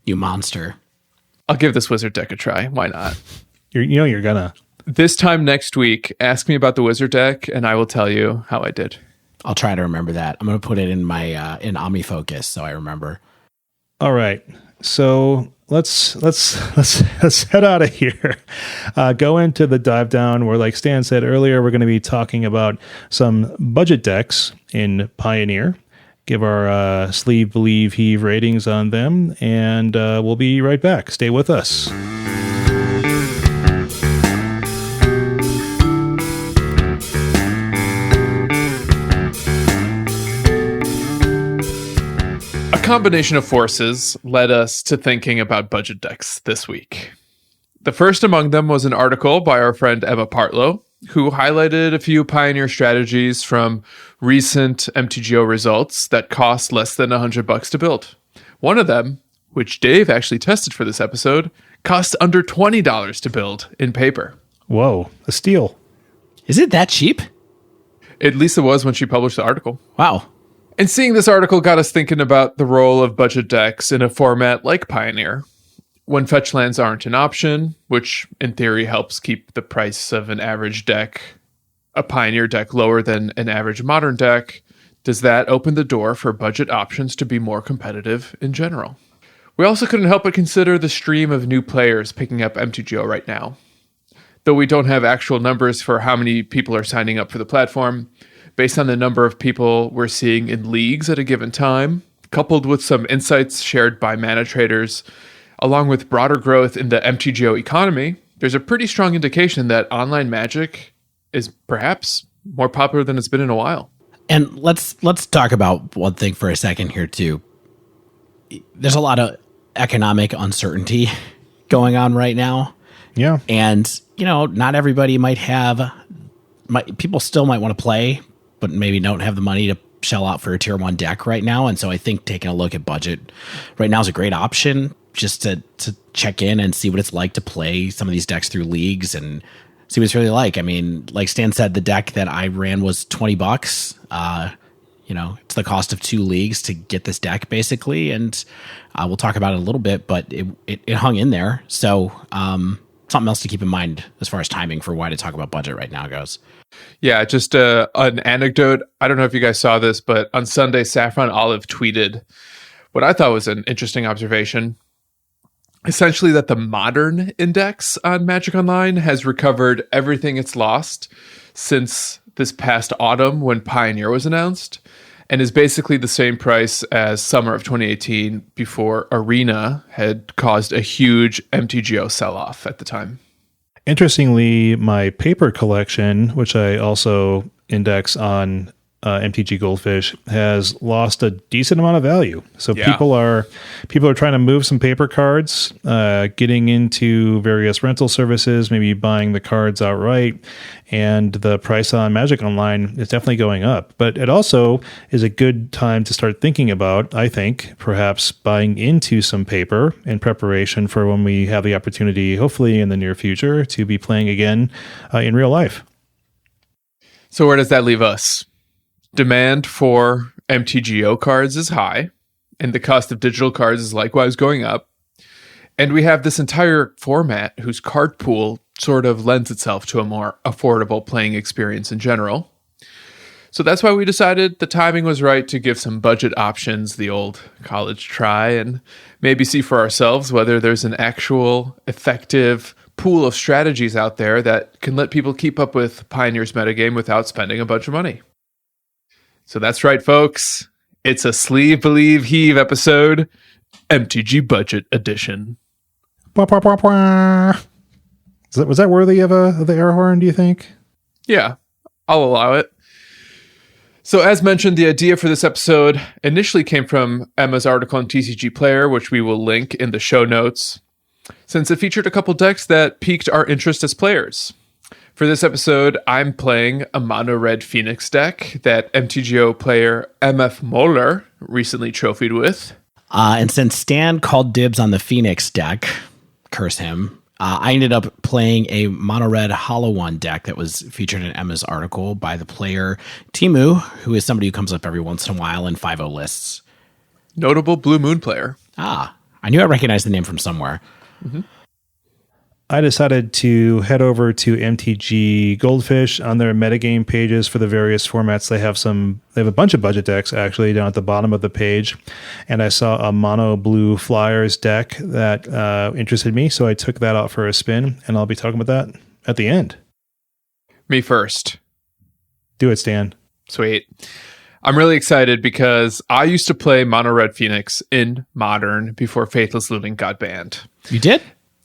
You monster. I'll give this wizard deck a try. Why not? You're gonna. This time next week, ask me about the wizard deck, and I will tell you how I did. I'll try to remember that. I'm going to put it in my in OmniFocus so I remember. All right. So let's head out of here. Go into the dive down where, like Stan said earlier, we're going to be talking about some budget decks in Pioneer. Give our Sleeve, Believe, Heave ratings on them, and we'll be right back. Stay with us. A combination of forces led us to thinking about budget decks this week. The first among them was an article by our friend Emma Partlow, who highlighted a few Pioneer strategies from recent MTGO results that cost less than $100 to build. One of them, which Dave actually tested for this episode, cost under $20 to build in paper. Whoa, a steal. Is it that cheap? At least it was when she published the article. Wow. And seeing this article got us thinking about the role of budget decks in a format like Pioneer. When fetch lands aren't an option, which in theory helps keep the price of an average deck, a Pioneer deck, lower than an average Modern deck, does that open the door for budget options to be more competitive in general? We also couldn't help but consider the stream of new players picking up MTGO right now. Though we don't have actual numbers for how many people are signing up for the platform, based on the number of people we're seeing in leagues at a given time, coupled with some insights shared by mana traders, along with broader growth in the MTGO economy, there's a pretty strong indication that online Magic is perhaps more popular than it's been in a while. And let's talk about one thing for a second here too. There's a lot of economic uncertainty going on right now. Yeah. And, not everybody people still might want to play, but maybe don't have the money to shell out for a tier 1 deck right now. And so I think taking a look at budget right now is a great option just to check in and see what it's like to play some of these decks through leagues and see what it's really like. I mean, like Stan said, the deck that I ran was $20. It's the cost of 2 leagues to get this deck basically. And we'll talk about it a little bit, but it hung in there. So, something else to keep in mind as far as timing for why to talk about budget right now goes. Yeah, just an anecdote. I don't know if you guys saw this, but on Sunday, Saffron Olive tweeted what I thought was an interesting observation. Essentially that the modern index on Magic Online has recovered everything it's lost since this past autumn when Pioneer was announced, and is basically the same price as summer of 2018 before Arena had caused a huge MTGO sell-off at the time. Interestingly, my paper collection, which I also index on MTG Goldfish, has lost a decent amount of value. So people are trying to move some paper cards, getting into various rental services, maybe buying the cards outright, and the price on Magic Online is definitely going up. But it also is a good time to start thinking about, I think, perhaps buying into some paper in preparation for when we have the opportunity, hopefully in the near future, to be playing again in real life. So where does that leave us? Demand for MTGO cards is high, and the cost of digital cards is likewise going up. And we have this entire format whose card pool sort of lends itself to a more affordable playing experience in general. So that's why we decided the timing was right to give some budget options the old college try and maybe see for ourselves whether there's an actual effective pool of strategies out there that can let people keep up with Pioneer's metagame without spending a bunch of money. So that's right, folks. It's a Sleeve Believe Heave episode, MTG Budget Edition. Wah, wah, wah, wah. Was that worthy of the air horn, do you think? Yeah, I'll allow it. So as mentioned, the idea for this episode initially came from Emma's article on TCG Player, which we will link in the show notes, since it featured a couple decks that piqued our interest as players. For this episode, I'm playing a mono-red Phoenix deck that MTGO player MF Moeller recently trophied with. And since Stan called dibs on the Phoenix deck, curse him, I ended up playing a mono-red Hollow One deck that was featured in Emma's article by the player Timu, who is somebody who comes up every once in a while in 5.0 lists. Notable Blue Moon player. I knew I recognized the name from somewhere. Mm-hmm. I decided to head over to MTG Goldfish on their metagame pages for the various formats. They have a bunch of budget decks actually down at the bottom of the page. And I saw a mono blue Fliers deck that interested me. So I took that out for a spin, and I'll be talking about that at the end. Me first. Do it, Stan. Sweet. I'm really excited because I used to play mono red Phoenix in Modern before Faithless Looting got banned. You did?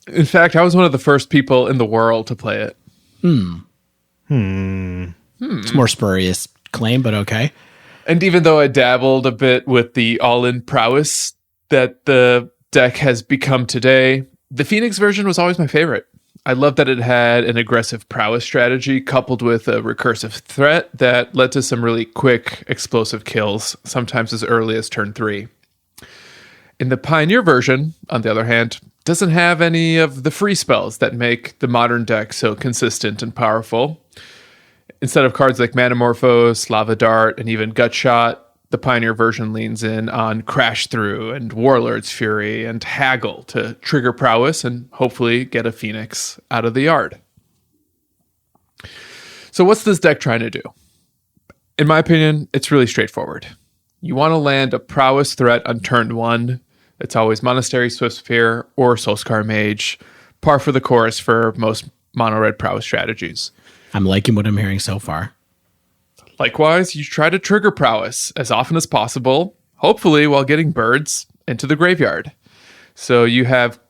In fact, I was one of the first people in the world to play it. It's a more spurious claim, but okay. And even though I dabbled a bit with the all-in prowess that the deck has become today, the Phoenix version was always my favorite. I loved that it had an aggressive prowess strategy coupled with a recursive threat that led to some really quick, explosive kills, sometimes as early as turn 3. In the Pioneer version, on the other hand, doesn't have any of the free spells that make the modern deck so consistent and powerful. Instead of cards like Manamorphose, Lava Dart, and even Gutshot, the Pioneer version leans in on Crash Through and Warlord's Fury and Haggle to trigger prowess and hopefully get a Phoenix out of the yard. So what's this deck trying to do? In my opinion, it's really straightforward. You want to land a prowess threat on turn 1. It's always Monastery, Swiftspear, or Soulscar Mage. Par for the course for most mono-red prowess strategies. I'm liking what I'm hearing so far. Likewise, you try to trigger prowess as often as possible, hopefully while getting birds into the graveyard. So you have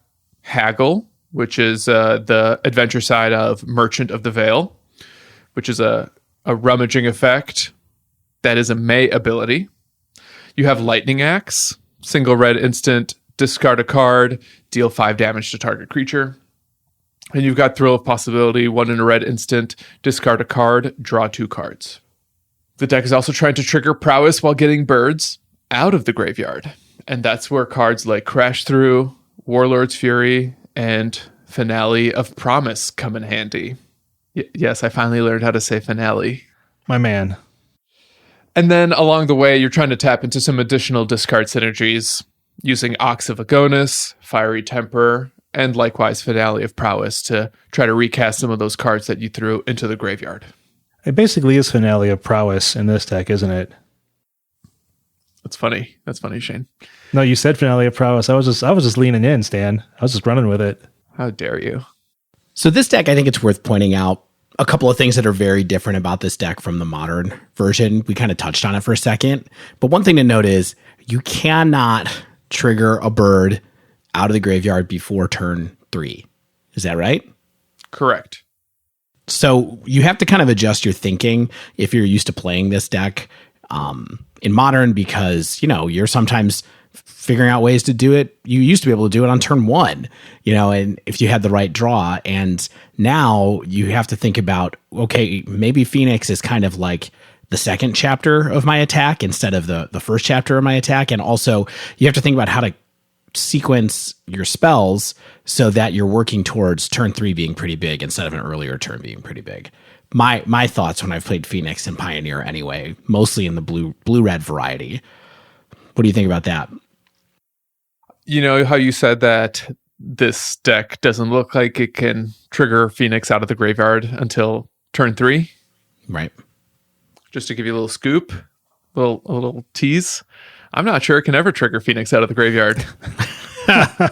Haggle, which is the adventure side of Merchant of the Veil, which is a rummaging effect that is a May ability. You have Lightning Axe, single red instant, discard a card, deal 5 damage to target creature. And you've got Thrill of Possibility, 1 in a red instant, discard a card, draw 2 cards. The deck is also trying to trigger prowess while getting birds out of the graveyard. And that's where cards like Crash Through, Warlord's Fury, and Finale of Promise come in handy. Yes, I finally learned how to say finale. My man. And then along the way, you're trying to tap into some additional discard synergies using Ox of Agonis, Fiery Temper, and likewise Finale of Prowess to try to recast some of those cards that you threw into the graveyard. It basically is Finale of Prowess in this deck, isn't it? That's funny. That's funny, Shane. No, you said Finale of Prowess. I was just leaning in, Stan. I was just running with it. How dare you? So this deck, I think it's worth pointing out a couple of things that are very different about this deck from the modern version. We kind of touched on it for a second, but one thing to note is you cannot trigger a bird out of the graveyard before turn 3. Is that right? Correct. So you have to kind of adjust your thinking if you're used to playing this deck in modern, because, you're sometimes figuring out ways to do it. You used to be able to do it on turn 1, and if you had the right draw. And now you have to think about, okay, maybe Phoenix is kind of like the second chapter of my attack instead of the first chapter of my attack. And also you have to think about how to sequence your spells so that you're working towards turn 3 being pretty big instead of an earlier turn being pretty big. My thoughts when I've played Phoenix and Pioneer anyway, mostly in the blue-red variety. What do you think about that? You know how you said that this deck doesn't look like it can trigger Phoenix out of the graveyard until turn 3? Right. Just to give you a little scoop, a little tease. I'm not sure it can ever trigger Phoenix out of the graveyard.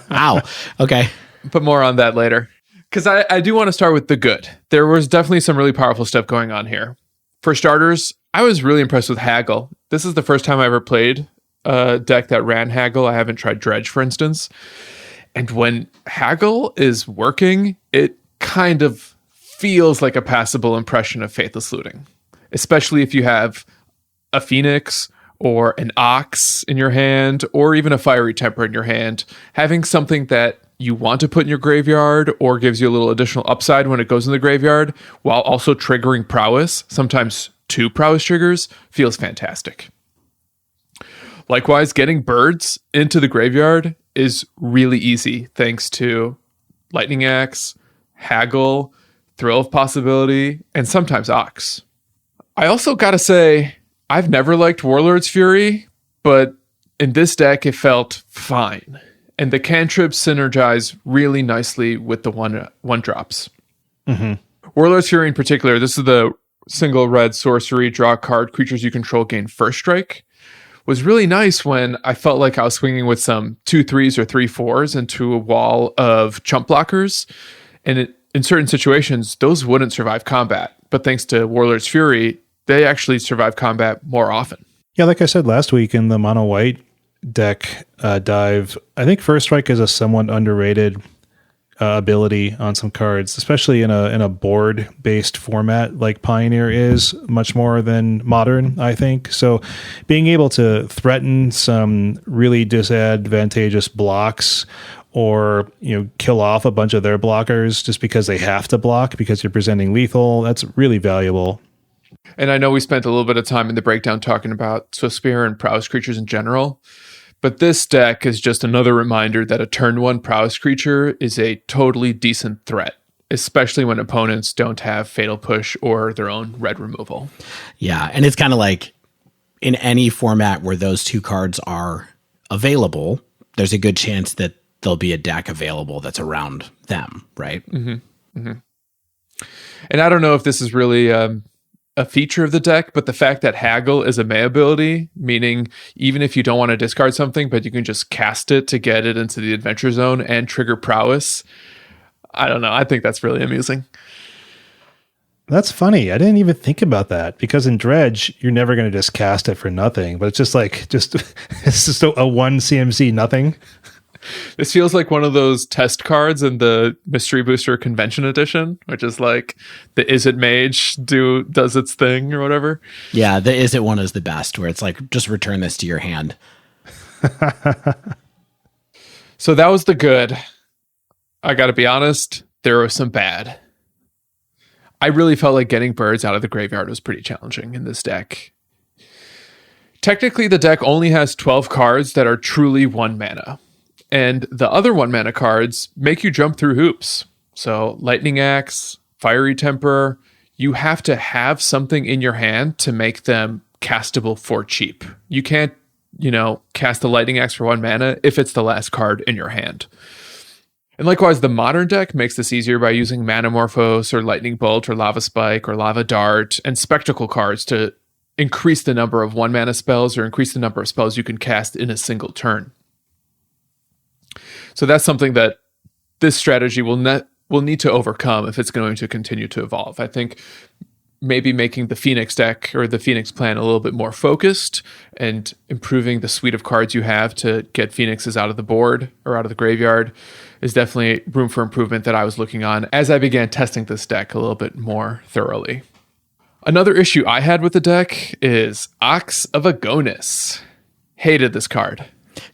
Wow. Okay. But more on that later. Because I do want to start with the good. There was definitely some really powerful stuff going on here. For starters, I was really impressed with Haggle. This is the first time I ever played a deck that ran Haggle. I haven't tried Dredge, for instance. And when Haggle is working, it kind of feels like a passable impression of Faithless Looting. Especially if you have a Phoenix or an Ox in your hand, or even a Fiery Temper in your hand. Having something that you want to put in your graveyard or gives you a little additional upside when it goes in the graveyard, while also triggering prowess, sometimes 2 prowess triggers, feels fantastic. Likewise, getting birds into the graveyard is really easy thanks to Lightning Axe, Haggle, Thrill of Possibility, and sometimes Ox. I also gotta say, I've never liked Warlord's Fury, but in this deck it felt fine. And the cantrips synergize really nicely with the one drops. Mm-hmm. Warlord's Fury in particular, this is the single red sorcery, draw a card, creatures you control gain first strike, was really nice when I felt like I was swinging with some 2/3s or 3/4s into a wall of chump blockers. And in certain situations, those wouldn't survive combat. But thanks to Warlord's Fury, they actually survive combat more often. Yeah, like I said last week in the mono white deck dive, I think First Strike is a somewhat underrated ability on some cards, especially in a board based format like Pioneer is, much more than Modern, I think. So being able to threaten some really disadvantageous blocks, or kill off a bunch of their blockers just because they have to block because you're presenting lethal, that's really valuable. And I know we spent a little bit of time in the breakdown talking about Swiftspear and prowess creatures in general, but this deck is just another reminder that a turn 1 prowess creature is a totally decent threat, especially when opponents don't have Fatal Push or their own red removal. Yeah, and it's kind of like in any format where those 2 cards are available, there's a good chance that there'll be a deck available that's around them, right? Mm-hmm. Mm-hmm. And I don't know if this is really a feature of the deck, but the fact that Haggle is a May ability, meaning even if you don't want to discard something, but you can just cast it to get it into the adventure zone and trigger prowess. I don't know. I think that's really amusing. That's funny. I didn't even think about that, because in Dredge, you're never going to just cast it for nothing, but it's just it's just a 1 CMC nothing. This feels like one of those test cards in the Mystery Booster Convention Edition, which is like the Is It Mage does its thing or whatever. Yeah, the Is It one is the best, where it's like, just return this to your hand. So that was the good. I got to be honest, there was some bad. I really felt like getting birds out of the graveyard was pretty challenging in this deck. Technically, the deck only has 12 cards that are truly 1 mana. And the other 1 mana cards make you jump through hoops. So Lightning Axe, Fiery Temper, you have to have something in your hand to make them castable for cheap. You can't, cast the Lightning Axe for 1 mana if it's the last card in your hand. And likewise, the modern deck makes this easier by using Manamorphose or Lightning Bolt or Lava Spike or Lava Dart and Spectacle cards to increase the number of 1-mana spells or increase the number of spells you can cast in a single turn. So that's something that this strategy will need to overcome if it's going to continue to evolve. I think maybe making the Phoenix deck or the Phoenix plan a little bit more focused and improving the suite of cards you have to get Phoenixes out of the board or out of the graveyard is definitely room for improvement that I was looking on as I began testing this deck a little bit more thoroughly. Another issue I had with the deck is Ox of Agonis. Hated this card.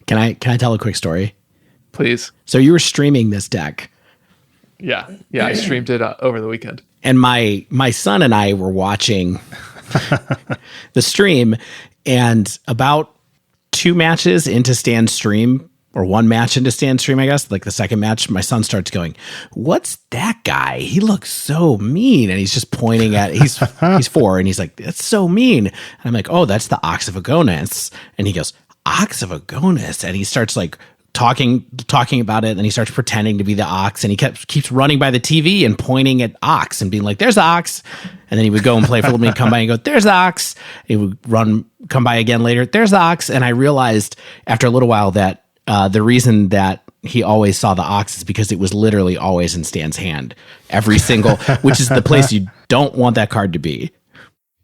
Can I tell a quick story? Please. So you were streaming this deck. Yeah, I streamed it over the weekend. And my son and I were watching the stream, and about 2 matches into Stan's stream, or 1 match into Stan's stream, I guess, like the second match, my son starts going, "What's that guy? He looks so mean." And he's just pointing at, he's 4, and he's like, "That's so mean." And I'm like, "Oh, that's the Ox of Agonis." And he goes, "Ox of Agonis?" And he starts like talking about it, and then he starts pretending to be the ox, and he keeps running by the TV and pointing at Ox and being like, "There's the ox." And then he would go and play for a little bit and come by and go, "There's the ox." He would come by again later, "There's the ox." And I realized after a little while that the reason that he always saw the ox is because it was literally always in Stan's hand, every single, which is the place you don't want that card to be.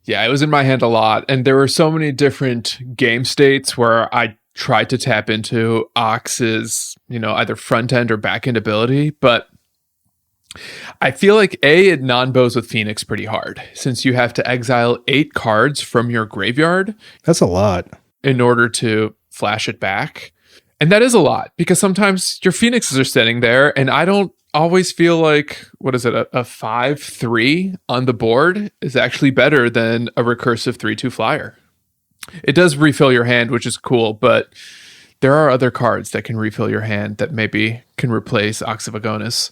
Yeah, it was in my hand a lot, and there were so many different game states where I tried to tap into Ox's, either front end or back end ability, but I feel like it non-bows with Phoenix pretty hard, since you have to exile 8 cards from your graveyard. That's a lot. In order to flash it back. And that is a lot, because sometimes your Phoenixes are standing there, and I don't always feel like, a 5/3 on the board is actually better than a recursive 3/2 flyer. It does refill your hand, which is cool, but there are other cards that can refill your hand that maybe can replace Ox of Agonis.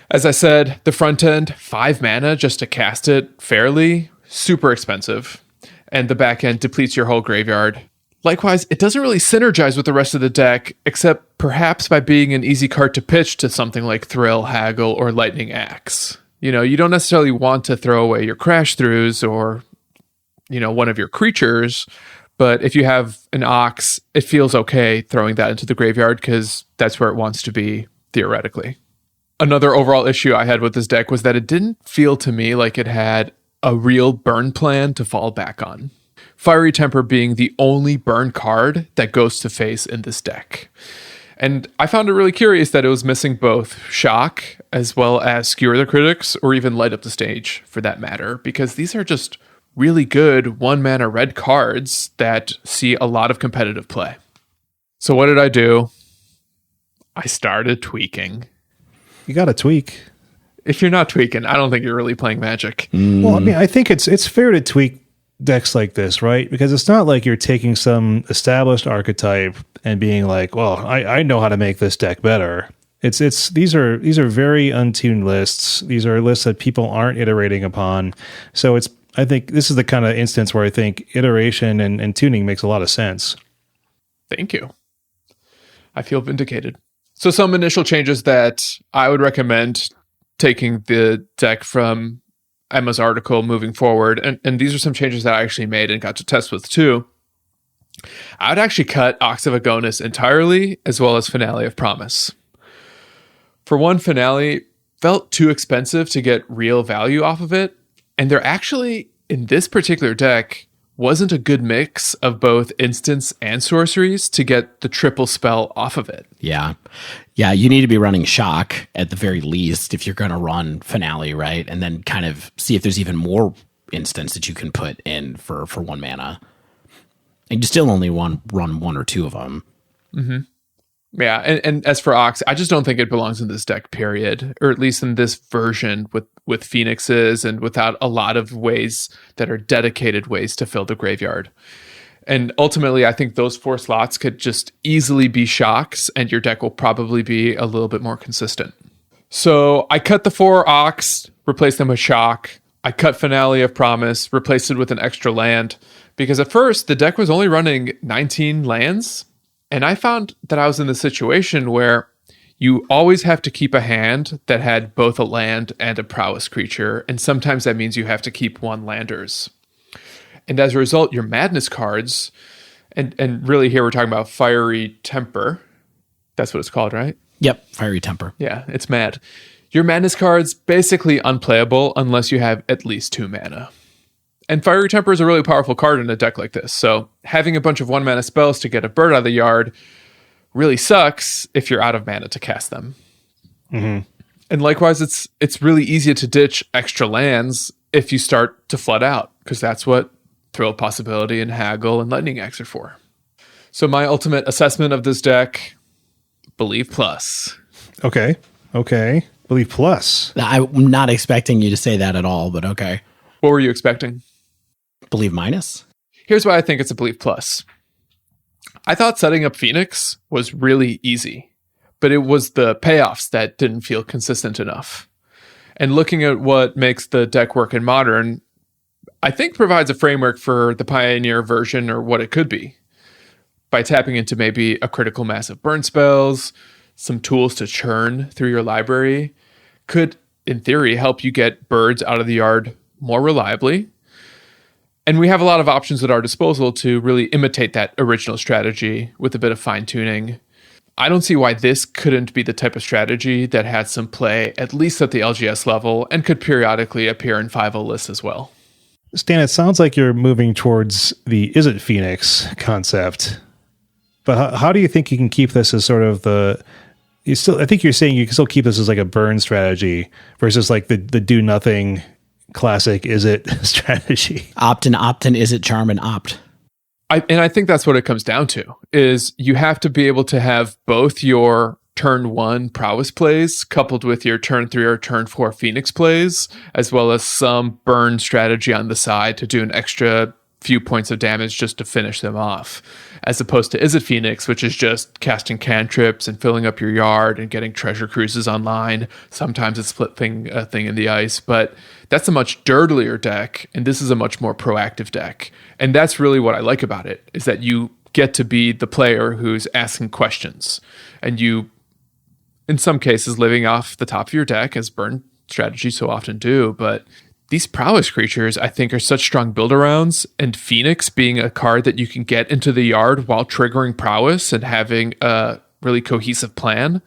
As I said, the front end, 5 mana just to cast it fairly, super expensive. And the back end depletes your whole graveyard. Likewise, it doesn't really synergize with the rest of the deck, except perhaps by being an easy card to pitch to something like Thrill, Haggle, or Lightning Axe. You don't necessarily want to throw away your Crash Throughs or one of your creatures, but if you have an Ox, it feels okay throwing that into the graveyard because that's where it wants to be, theoretically. Another overall issue I had with this deck was that it didn't feel to me like it had a real burn plan to fall back on. Fiery Temper being the only burn card that goes to face in this deck. And I found it really curious that it was missing both Shock as well as Skewer the Critics, or even Light Up the Stage for that matter, because these are just really good 1-mana red cards that see a lot of competitive play. So what did I do? I started tweaking. You got to tweak. If you're not tweaking, I don't think you're really playing Magic. Well, I mean, I think it's fair to tweak decks like this, right? Because it's not like you're taking some established archetype and being like, "Well, I know how to make this deck better." These are very untuned lists. These are lists that people aren't iterating upon. So I think this is the kind of instance where I think iteration and tuning makes a lot of sense. Thank you. I feel vindicated. So some initial changes that I would recommend taking the deck from Emma's article moving forward, and these are some changes that I actually made and got to test with too. I would actually cut Ox of Agonis entirely, as well as Finale of Promise. For one, Finale felt too expensive to get real value off of it, and there actually, in this particular deck, wasn't a good mix of both instants and sorceries to get the triple spell off of it. Yeah, you need to be running Shock at the very least if you're going to run Finale, right? And then kind of see if there's even more instants that you can put in for 1 mana. And you still only run 1 or 2 of them. Mm-hmm. Yeah, and as for Ox, I just don't think it belongs in this deck, period. Or at least in this version with Phoenixes and without a lot of ways that are dedicated ways to fill the graveyard. And ultimately, I think those 4 slots could just easily be Shocks, and your deck will probably be a little bit more consistent. So I cut the 4 Ox, replaced them with Shock. I cut Finale of Promise, replaced it with an extra land, because at first the deck was only running 19 lands. And I found that I was in the situation where you always have to keep a hand that had both a land and a prowess creature, and sometimes that means you have to keep one landers. And as a result, your madness cards, and really here we're talking about Fiery Temper. That's what it's called, right? Yep, Fiery Temper. Yeah, it's mad. Your madness card's basically unplayable unless you have at least 2 mana. And Fiery Temper is a really powerful card in a deck like this, so having a bunch of 1 mana spells to get a bird out of the yard really sucks if you're out of mana to cast them. Mm-hmm. And likewise, it's really easy to ditch extra lands if you start to flood out, because that's what Thrill of Possibility and Haggle and Lightning Axe are for. So my ultimate assessment of this deck, Believe Plus. Okay. Believe Plus. I'm not expecting you to say that at all, but okay. What were you expecting? Believe minus? Here's why I think it's a Believe Plus. I thought setting up Phoenix was really easy, but it was the payoffs that didn't feel consistent enough. And looking at what makes the deck work in Modern, I think provides a framework for the Pioneer version or what it could be. By tapping into maybe a critical mass of burn spells, some tools to churn through your library, could, in theory, help you get birds out of the yard more reliably. And we have a lot of options at our disposal to really imitate that original strategy with a bit of fine-tuning. I don't see why this couldn't be the type of strategy that had some play, at least at the LGS level, and could periodically appear in 5.0 lists as well. Stan, it sounds like you're moving towards the Is It Phoenix concept. But how do you think you can keep this as sort of I think you're saying you can still keep this as like a burn strategy versus like the do nothing classic Is It strategy. Opt and Is It, charm and opt. I think that's what it comes down to, is you have to be able to have both your turn 1 prowess plays coupled with your turn 3 or turn 4 Phoenix plays, as well as some burn strategy on the side to do an extra few points of damage just to finish them off, as opposed to Is It Phoenix, which is just casting cantrips and filling up your yard and getting treasure cruises online. Sometimes it's flipping a thing in the ice, but that's a much dirtier deck, and this is a much more proactive deck. And that's really what I like about it, is that you get to be the player who's asking questions, and you, in some cases, living off the top of your deck, as burn strategies so often do, but these prowess creatures, I think, are such strong build-arounds, and Phoenix being a card that you can get into the yard while triggering prowess and having a really cohesive plan.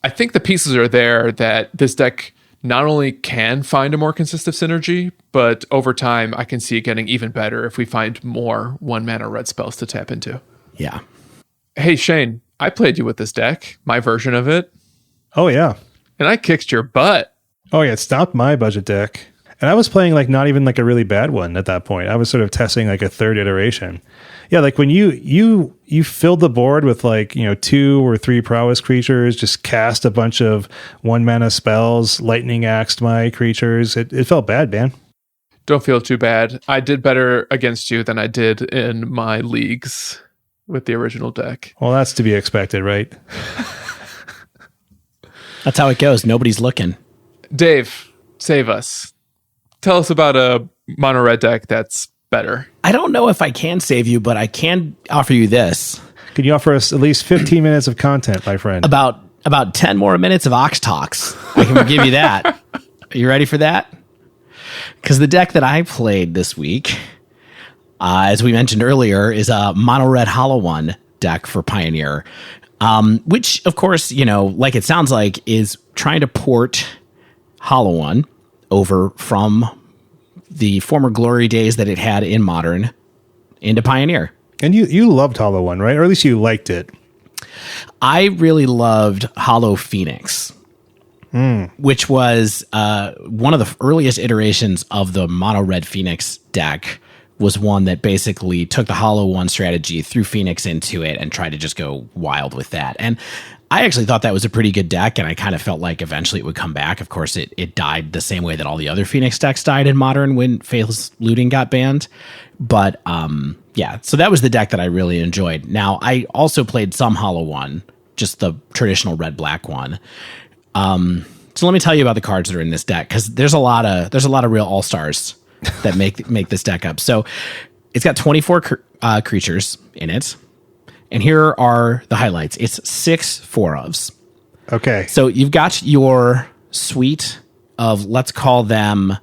I think the pieces are there that this deck not only can find a more consistent synergy, but over time, I can see it getting even better if we find more 1-mana red spells to tap into. Yeah. Hey, Shane, I played you with this deck, my version of it. Oh, yeah. And I kicked your butt. Oh, yeah. It stopped my budget deck. And I was playing like not even like a really bad one at that point. I was sort of testing like a third iteration. Yeah, like when you filled the board with like, 2 or 3 prowess creatures, just cast a bunch of 1-mana spells, lightning axed my creatures. It felt bad, man. Don't feel too bad. I did better against you than I did in my leagues with the original deck. Well, that's to be expected, right? That's how it goes. Nobody's looking. Dave, save us. Tell us about a mono red deck that's better. I don't know if I can save you, but I can offer you this. Can you offer us at least 15 minutes of content, my friend? About 10 more minutes of Ox Talks. I can give you that. Are you ready for that? Because the deck that I played this week, as we mentioned earlier, is a mono red hollow one deck for Pioneer, which, of course, like it sounds like, is trying to port hollow one over from the former glory days that it had in Modern into Pioneer. And you loved Hollow One, right? Or at least you liked it. I really loved Hollow Phoenix, which was one of the earliest iterations of the mono red Phoenix deck. Was one that basically took the Hollow One strategy, threw Phoenix into it, and tried to just go wild with that. And I actually thought that was a pretty good deck, and I kind of felt like eventually it would come back. Of course, it died the same way that all the other Phoenix decks died in Modern when Faithless Looting got banned. But yeah, so that was the deck that I really enjoyed. Now, I also played some Hollow One, just the traditional red-black one. So let me tell you about the cards that are in this deck, because there's a lot of real all-stars that make this deck up. So it's got 24 creatures in it. And here are the highlights. It's 6 4-ofs. Okay. So you've got your suite of let's call them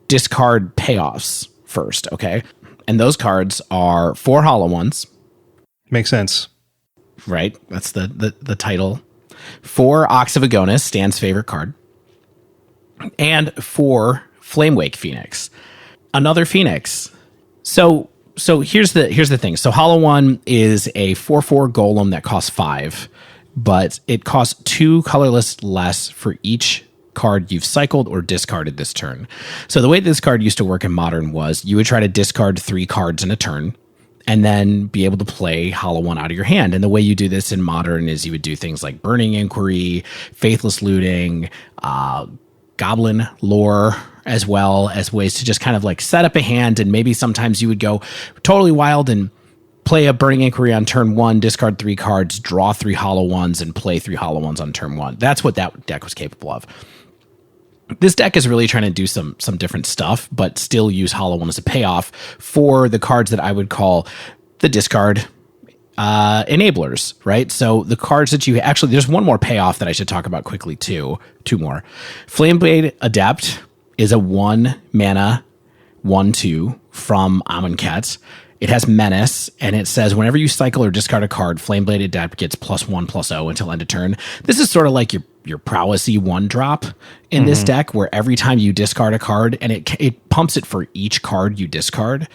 discard payoffs first, okay? And those cards are 4 hollow ones. Makes sense. Right? That's the title. 4 Ox of Agonis, Stan's favorite card. And 4 Flamewake Phoenix. Another Phoenix. So here's the thing. So Hollow One is a 4/4 golem that costs 5, but it costs 2 colorless less for each card you've cycled or discarded this turn. So the way this card used to work in Modern was you would try to discard 3 cards in a turn and then be able to play Hollow One out of your hand. And the way you do this in Modern is you would do things like Burning Inquiry, Faithless Looting, Goblin Lore, as well as ways to just kind of like set up a hand. And maybe sometimes you would go totally wild and play a Burning Inquiry on turn 1, discard 3 cards, draw 3 Hollow Ones, and play 3 Hollow Ones on turn 1. That's what that deck was capable of. This deck is really trying to do some different stuff, but still use Hollow One as a payoff for the cards that I would call the discard enablers, right? So the cards that you actually, there's one more payoff that I should talk about quickly too. 2 more. Flameblade Adept is a 1 mana 1/2 from Amonkhet. It has Menace, and it says whenever you cycle or discard a card, Flameblade Adept gets +1/+0 until end of turn. This is sort of like your prowessy 1-drop in this deck, where every time you discard a card, and it pumps it for each card you discard,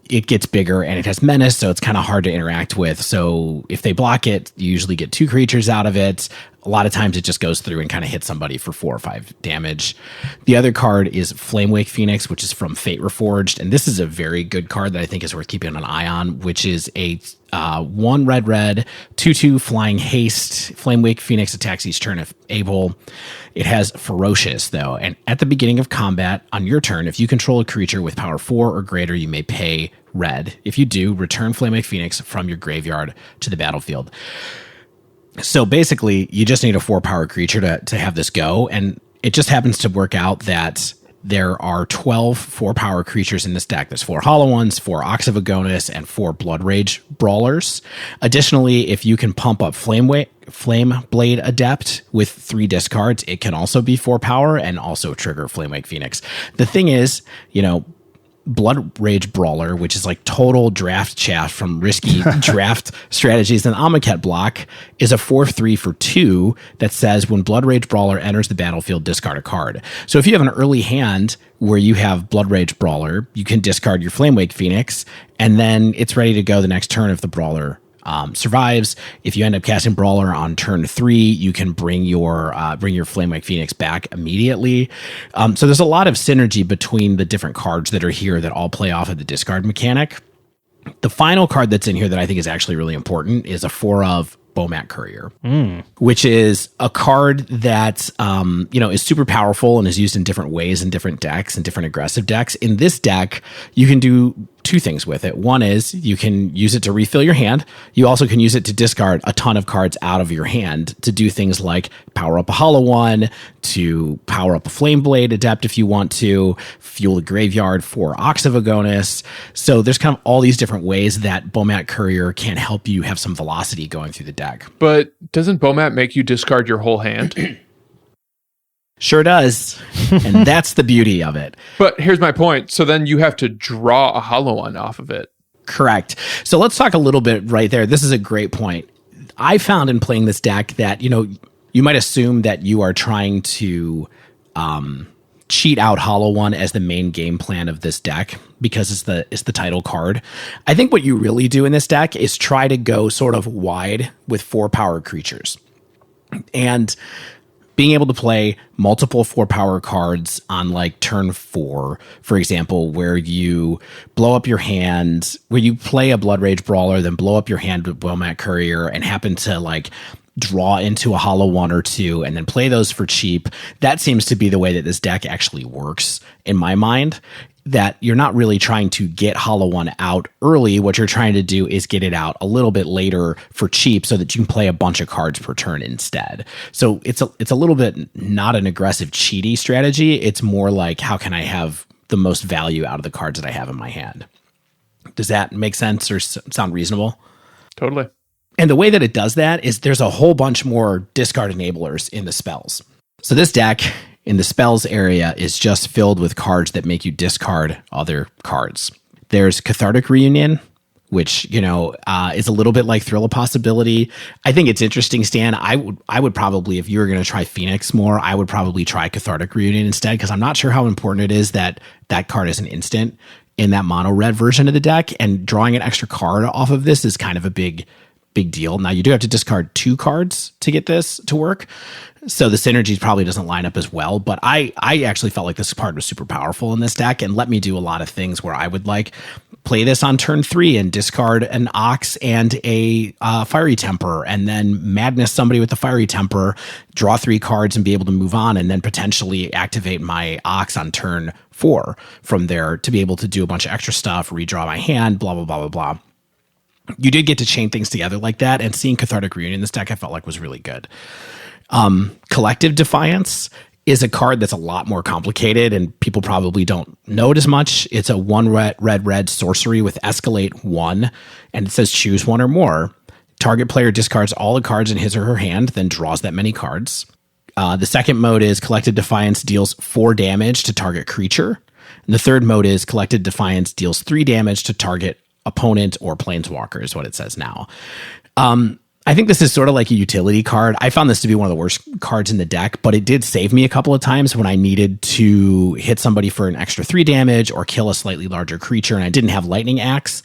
it gets bigger, and it has Menace, so it's kind of hard to interact with. So if they block it, you usually get 2 creatures out of it. A lot of times it just goes through and kind of hits somebody for 4 or 5 damage. The other card is Flamewake Phoenix, which is from Fate Reforged, and this is a very good card that I think is worth keeping an eye on, which is a 1 red 2/2 flying haste. Flamewake Phoenix attacks each turn if able. It has Ferocious though, and at the beginning of combat on your turn, if you control a creature with power 4 or greater, you may pay red. If you do, return Flamewake Phoenix from your graveyard to the battlefield. So basically, you just need a 4-power creature to have this go, and it just happens to work out that there are 12 4-power creatures in this deck. There's 4 Hollow Ones, 4 Ox of Agonis, and 4 Blood Rage Brawlers. Additionally, if you can pump up Flameblade Adept with 3 discards, it can also be 4 power and also trigger Flamewake Phoenix. The thing is, Blood Rage Brawler, which is like total draft chaff from risky draft strategies and Amonkhet block, is a 4/3 for 2 that says when Blood Rage Brawler enters the battlefield, discard a card. So if you have an early hand where you have Blood Rage Brawler, you can discard your Flamewake Phoenix, and then it's ready to go the next turn if the Brawler survives. If you end up casting Brawler on turn 3, you can bring your Flamewake Phoenix back immediately. So there's a lot of synergy between the different cards that are here that all play off of the discard mechanic. The final card that's in here that I think is actually really important is a 4 of Bomat Courier, which is a card that is super powerful and is used in different ways in different decks and different aggressive decks. In this deck, you can do 2 things with it. One is you can use it to refill your hand. You also can use it to discard a ton of cards out of your hand to do things like power up a Hollow One, to power up a Flameblade Adept if you want to, fuel a graveyard for Ox of Agonis. So there's kind of all these different ways that Bomat Courier can help you have some velocity going through the deck. But doesn't Bomat make you discard your whole hand? Sure does. And that's the beauty of it. But here's my point. So then you have to draw a Hollow One off of it. Correct. So let's talk a little bit right there. This is a great point. I found in playing this deck that, you might assume that you are trying to cheat out Hollow One as the main game plan of this deck because it's the title card. I think what you really do in this deck is try to go sort of wide with 4-power creatures. And being able to play multiple 4-power cards on like turn 4, for example, where you blow up your hand, where you play a Blood Rage Brawler, then blow up your hand with Bomat Courier and happen to like draw into a Hollow One or 2 and then play those for cheap. That seems to be the way that this deck actually works in my mind. That you're not really trying to get Hollow One out early. What you're trying to do is get it out a little bit later for cheap so that you can play a bunch of cards per turn instead. So it's a little bit not an aggressive cheaty strategy. It's more like, how can I have the most value out of the cards that I have in my hand? Does that make sense or sound reasonable? Totally. And the way that it does that is there's a whole bunch more discard enablers in the spells. So this deck in the spells area is just filled with cards that make you discard other cards. There's Cathartic Reunion, which, is a little bit like Thrill of Possibility. I think it's interesting, Stan. I would probably, if you were going to try Phoenix more, I would probably try Cathartic Reunion instead, because I'm not sure how important it is that that card is an instant in that mono red version of the deck, and drawing an extra card off of this is kind of a big deal. Now, you do have to discard 2 cards to get this to work, so the synergy probably doesn't line up as well, but I actually felt like this card was super powerful in this deck and let me do a lot of things where I would play this on turn 3 and discard an Ox and a Fiery Temper, and then madness somebody with the Fiery Temper, draw 3 cards and be able to move on, and then potentially activate my Ox on turn 4 from there to be able to do a bunch of extra stuff, redraw my hand, blah, blah, blah, blah, blah. You did get to chain things together like that, and seeing Cathartic Reunion in this deck I felt like was really good. Collective Defiance is a card that's a lot more complicated and people probably don't know it as much. It's a 1 red sorcery with escalate 1, and it says choose 1 or more. Target player discards all the cards in his or her hand, then draws that many cards. The second mode is Collective Defiance deals 4 damage to target creature. And the third mode is Collective Defiance deals 3 damage to target opponent or planeswalker, is what it says now. I think this is sort of like a utility card. I found this to be one of the worst cards in the deck, but it did save me a couple of times when I needed to hit somebody for an extra 3 damage or kill a slightly larger creature, and I didn't have Lightning Axe.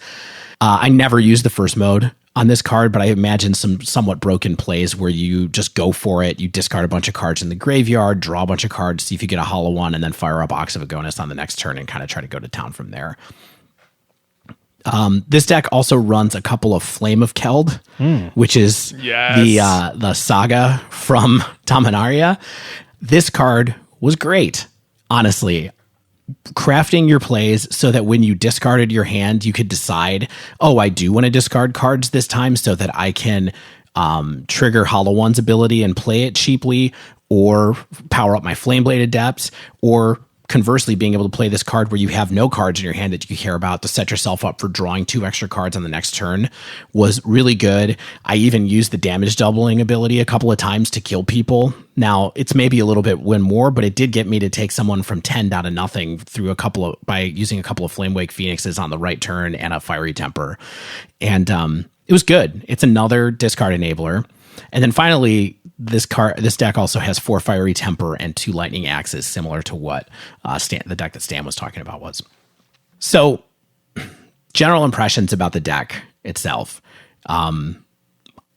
I never used the first mode on this card, but I imagine some somewhat broken plays where you just go for it, you discard a bunch of cards in the graveyard, draw a bunch of cards, see if you get a hollow one, and then fire up Ox of Agonis on the next turn and kind of try to go to town from there. This deck also runs a couple of Flame of Keld, which is the saga from Dominaria. This card was great, honestly. Crafting your plays so that when you discarded your hand, you could decide, I do want to discard cards this time so that I can trigger Hollow One's ability and play it cheaply, or power up my Flameblade Adepts, or conversely, being able to play this card where you have no cards in your hand that you care about to set yourself up for drawing 2 extra cards on the next turn was really good. I even used the damage doubling ability a couple of times to kill people. Now, it's maybe a little bit win more, but it did get me to take someone from 10 down to nothing by using a couple of Flamewake Phoenixes on the right turn and a Fiery Temper. And it was good. It's another discard enabler. And then finally, this deck also has 4 Fiery Temper and 2 Lightning Axes, similar to what the deck that Stan was talking about was. So, general impressions about the deck itself. I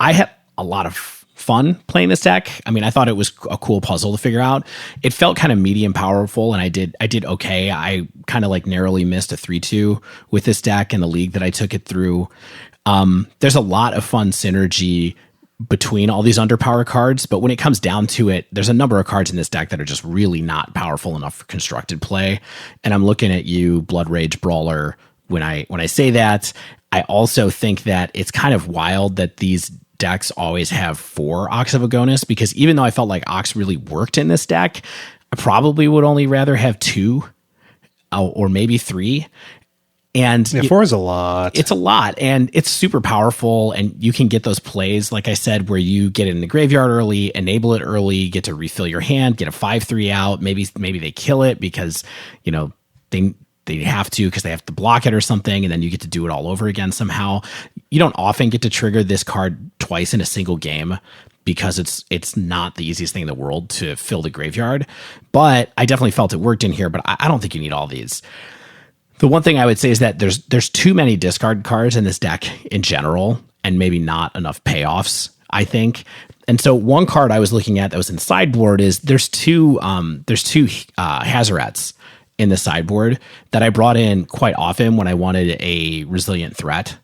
had a lot of fun playing this deck. I mean, I thought it was a cool puzzle to figure out. It felt kind of medium powerful, and I did okay. I kind of narrowly missed a 3-2 with this deck in the league that I took it through. There's a lot of fun synergy between all these underpower cards, but when it comes down to it, there's a number of cards in this deck that are just really not powerful enough for constructed play. And I'm looking at you, Blood Rage Brawler, when I say that. I also think that it's kind of wild that these decks always have 4 Ox of Agonis, because even though I felt like Ox really worked in this deck, I probably would only rather have 2 or maybe 3. And 4 is a lot. It's a lot, and it's super powerful, and you can get those plays, like I said, where you get it in the graveyard early, enable it early, get to refill your hand, get a 5/3 out. Maybe they kill it because they have to, because they have to block it or something, and then you get to do it all over again somehow. You don't often get to trigger this card twice in a single game, because it's not the easiest thing in the world to fill the graveyard. But I definitely felt it worked in here, but I don't think you need all these. The one thing I would say is that there's too many discard cards in this deck in general, and maybe not enough payoffs, I think. And so one card I was looking at that was in sideboard is there's two Hazarets in the sideboard that I brought in quite often when I wanted a resilient threat.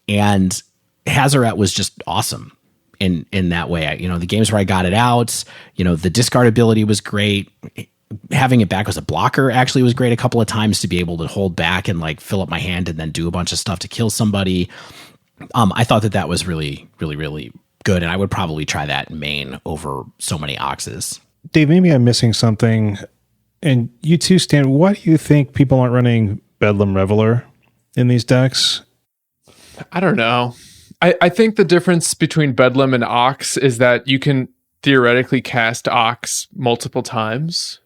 And Hazaret was just awesome in that way. The games where I got it out, the discard ability was great. Having it back as a blocker actually was great a couple of times to be able to hold back and fill up my hand and then do a bunch of stuff to kill somebody. I thought that was really, really, really good, and I would probably try that in main over so many Oxes. Dave, maybe I'm missing something. And you too, Stan, why do you think people aren't running Bedlam Reveler in these decks? I don't know. I think the difference between Bedlam and Ox is that you can theoretically cast Ox multiple times.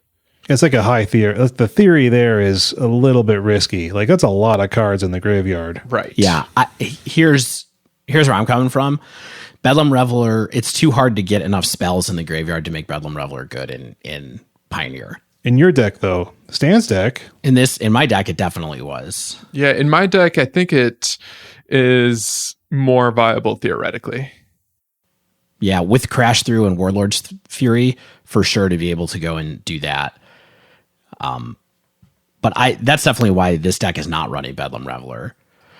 It's like a high theory. The theory there is a little bit risky. Like, that's a lot of cards in the graveyard. Right. Yeah. Here's where I'm coming from. Bedlam Reveler, it's too hard to get enough spells in the graveyard to make Bedlam Reveler good in Pioneer. In your deck, though, Stan's deck. In my deck, it definitely was. Yeah, in my deck, I think it is more viable theoretically. Yeah, with Crash Through and Warlord's Fury, for sure to be able to go and do that. But that's definitely why this deck is not running Bedlam Reveler.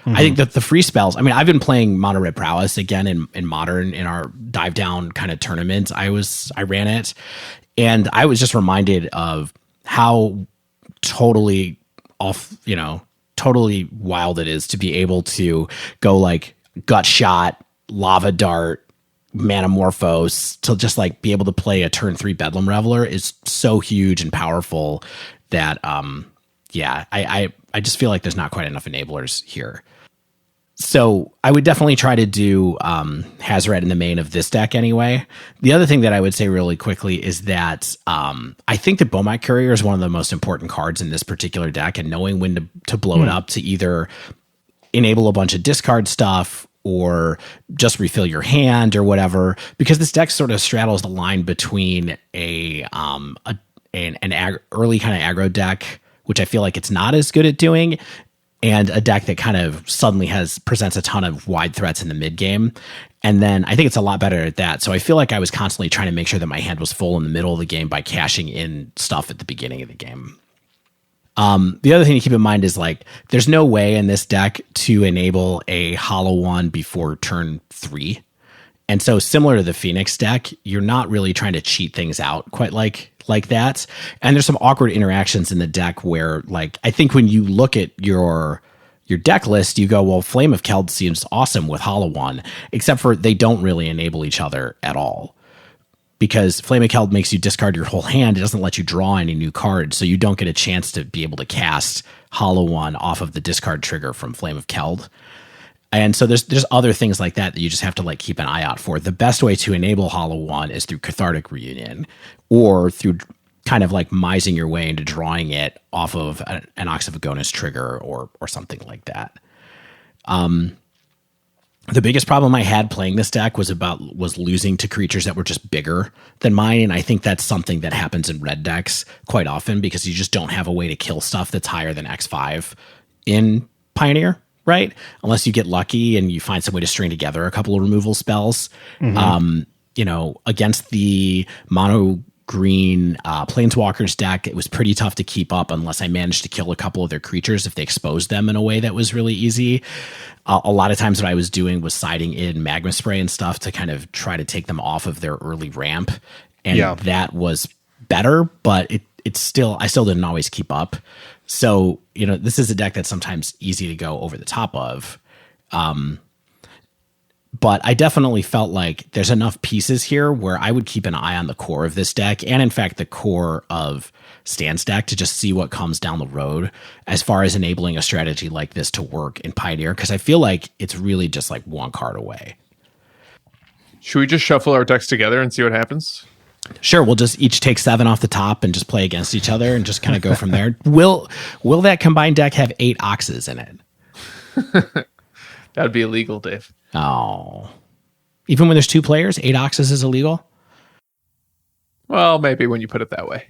I think that the free spells, I mean, I've been playing Mono Red Prowess again in Modern in our dive down kind of tournament. I ran it, and I was just reminded of how totally totally wild it is to be able to go like Gut Shot, Lava Dart, Manamorphose, to just like be able to play a turn 3 Bedlam Reveler is so huge and powerful that I just feel like there's not quite enough enablers here. So I would definitely try to do Hazoret in the main of this deck anyway. The other thing that I would say really quickly is that I think that Bomat Courier is one of the most important cards in this particular deck, and knowing when to blow it up to either enable a bunch of discard stuff or just refill your hand or whatever, because this deck sort of straddles the line between an early kind of aggro deck, which I feel like it's not as good at doing, and a deck that kind of suddenly presents a ton of wide threats in the mid game. And then I think it's a lot better at that. So I feel like I was constantly trying to make sure that my hand was full in the middle of the game by cashing in stuff at the beginning of the game. The other thing to keep in mind is like, there's no way in this deck to enable a Hollow One before turn 3. And so similar to the Phoenix deck, you're not really trying to cheat things out quite like that. And there's some awkward interactions in the deck where, like, I think when you look at your deck list, you go, well, Flame of Keld seems awesome with Hollow One, except for they don't really enable each other at all. Because Flame of Keld makes you discard your whole hand. It doesn't let you draw any new cards, so you don't get a chance to be able to cast Hollow One off of the discard trigger from Flame of Keld. And so there's other things like that you just have to like keep an eye out for. The best way to enable Hollow One is through Cathartic Reunion, or through kind of like mising your way into drawing it off of an Oxyvagonus trigger or something like that. The biggest problem I had playing this deck was losing to creatures that were just bigger than mine. And I think that's something that happens in red decks quite often, because you just don't have a way to kill stuff that's higher than X5 in Pioneer, right? Unless you get lucky and you find some way to string together a couple of removal spells. Against the mono green Planeswalkers deck, it was pretty tough to keep up unless I managed to kill a couple of their creatures if they exposed them in a way that was really easy. A lot of times what I was doing was siding in Magma Spray and stuff to kind of try to take them off of their early ramp. And that was better, but I still didn't always keep up. So, this is a deck that's sometimes easy to go over the top of. But I definitely felt like there's enough pieces here where I would keep an eye on the core of this deck, and in fact the core of Stan's deck, to just see what comes down the road as far as enabling a strategy like this to work in Pioneer, because I feel like it's really just like one card away. Should we just shuffle our decks together and see what happens? Sure, we'll just each take 7 off the top and just play against each other and just kind of go from there. Will that combined deck have 8 Oxes in it? That'd be illegal, Dave. Oh. Even when there's 2 players, 8 Oxes is illegal? Well, maybe when you put it that way.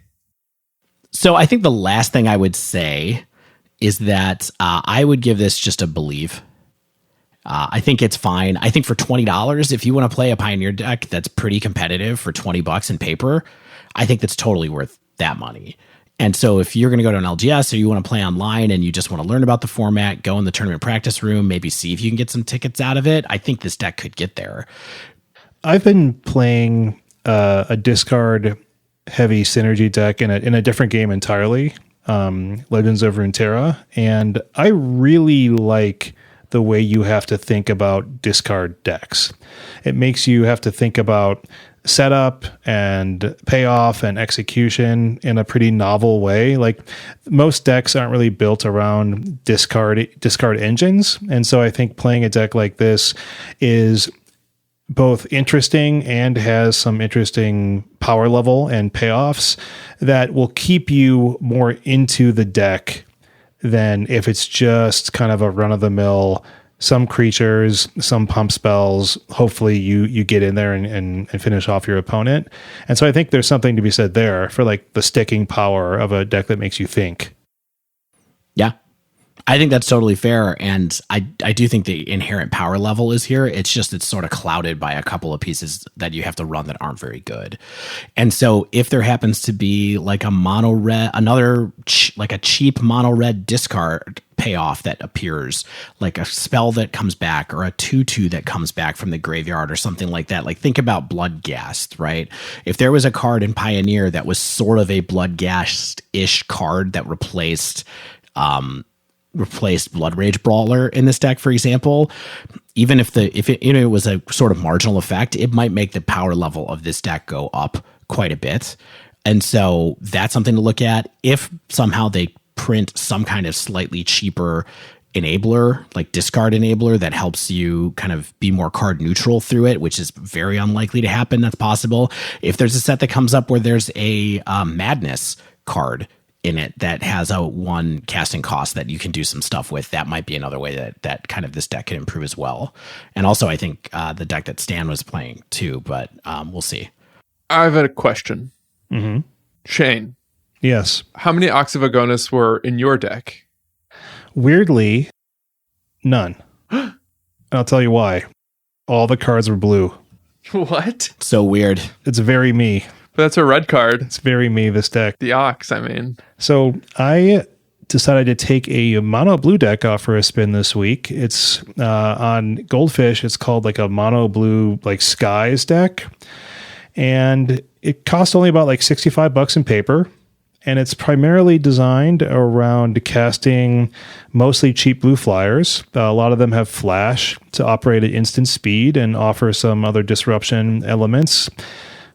So I think the last thing I would say is that I would give this just a believe. I think it's fine. I think for $20, if you want to play a Pioneer deck that's pretty competitive for $20 in paper, I think that's totally worth that money. And so if you're going to go to an LGS or you want to play online and you just want to learn about the format, go in the tournament practice room, maybe see if you can get some tickets out of it, I think this deck could get there. I've been playing a discard heavy synergy deck in a different game entirely, Legends of Runeterra, and I really like the way you have to think about discard decks. It makes you have to think about setup and payoff and execution in a pretty novel way. Like most decks aren't really built around discard engines. And so I think playing a deck like this is both interesting and has some interesting power level and payoffs that will keep you more into the deck than if it's just kind of a run-of-the-mill, some creatures, some pump spells. Hopefully you get in there and finish off your opponent. And so I think there's something to be said there for like the sticking power of a deck that makes you think. Yeah. I think that's totally fair. And I do think the inherent power level is here. It's sort of clouded by a couple of pieces that you have to run that aren't very good. And so if there happens to be like a mono red, like a cheap mono red discard payoff that appears, like a spell that comes back or a 2/2 that comes back from the graveyard or something like that. Like think about Bloodghast, right? If there was a card in Pioneer that was sort of a Bloodghast-ish card that replaced Blood Rage Brawler in this deck, for example, even if it was a sort of marginal effect, it might make the power level of this deck go up quite a bit. And so that's something to look at. If somehow they print some kind of slightly cheaper enabler, like discard enabler, that helps you kind of be more card neutral through it, which is very unlikely to happen. That's possible. If there's a set that comes up where there's a Madness card in it that has a 1 casting cost that you can do some stuff with, that might be another way that kind of this deck can improve as well. And also I think the deck that Stan was playing too, but we'll see. I have a question. Mm-hmm. Shane. Yes. How many Oxyvagonus were in your deck? Weirdly, none. And I'll tell you why. All the cards were blue. What? So weird. It's very me. But that's a red card. It's very me, this deck. The Ox, I mean. So I decided to take a mono blue deck off for a spin this week. It's on Goldfish. It's called like a mono blue like Skies deck. And it costs only about like $65 in paper. And it's primarily designed around casting mostly cheap blue flyers. A lot of them have flash to operate at instant speed and offer some other disruption elements.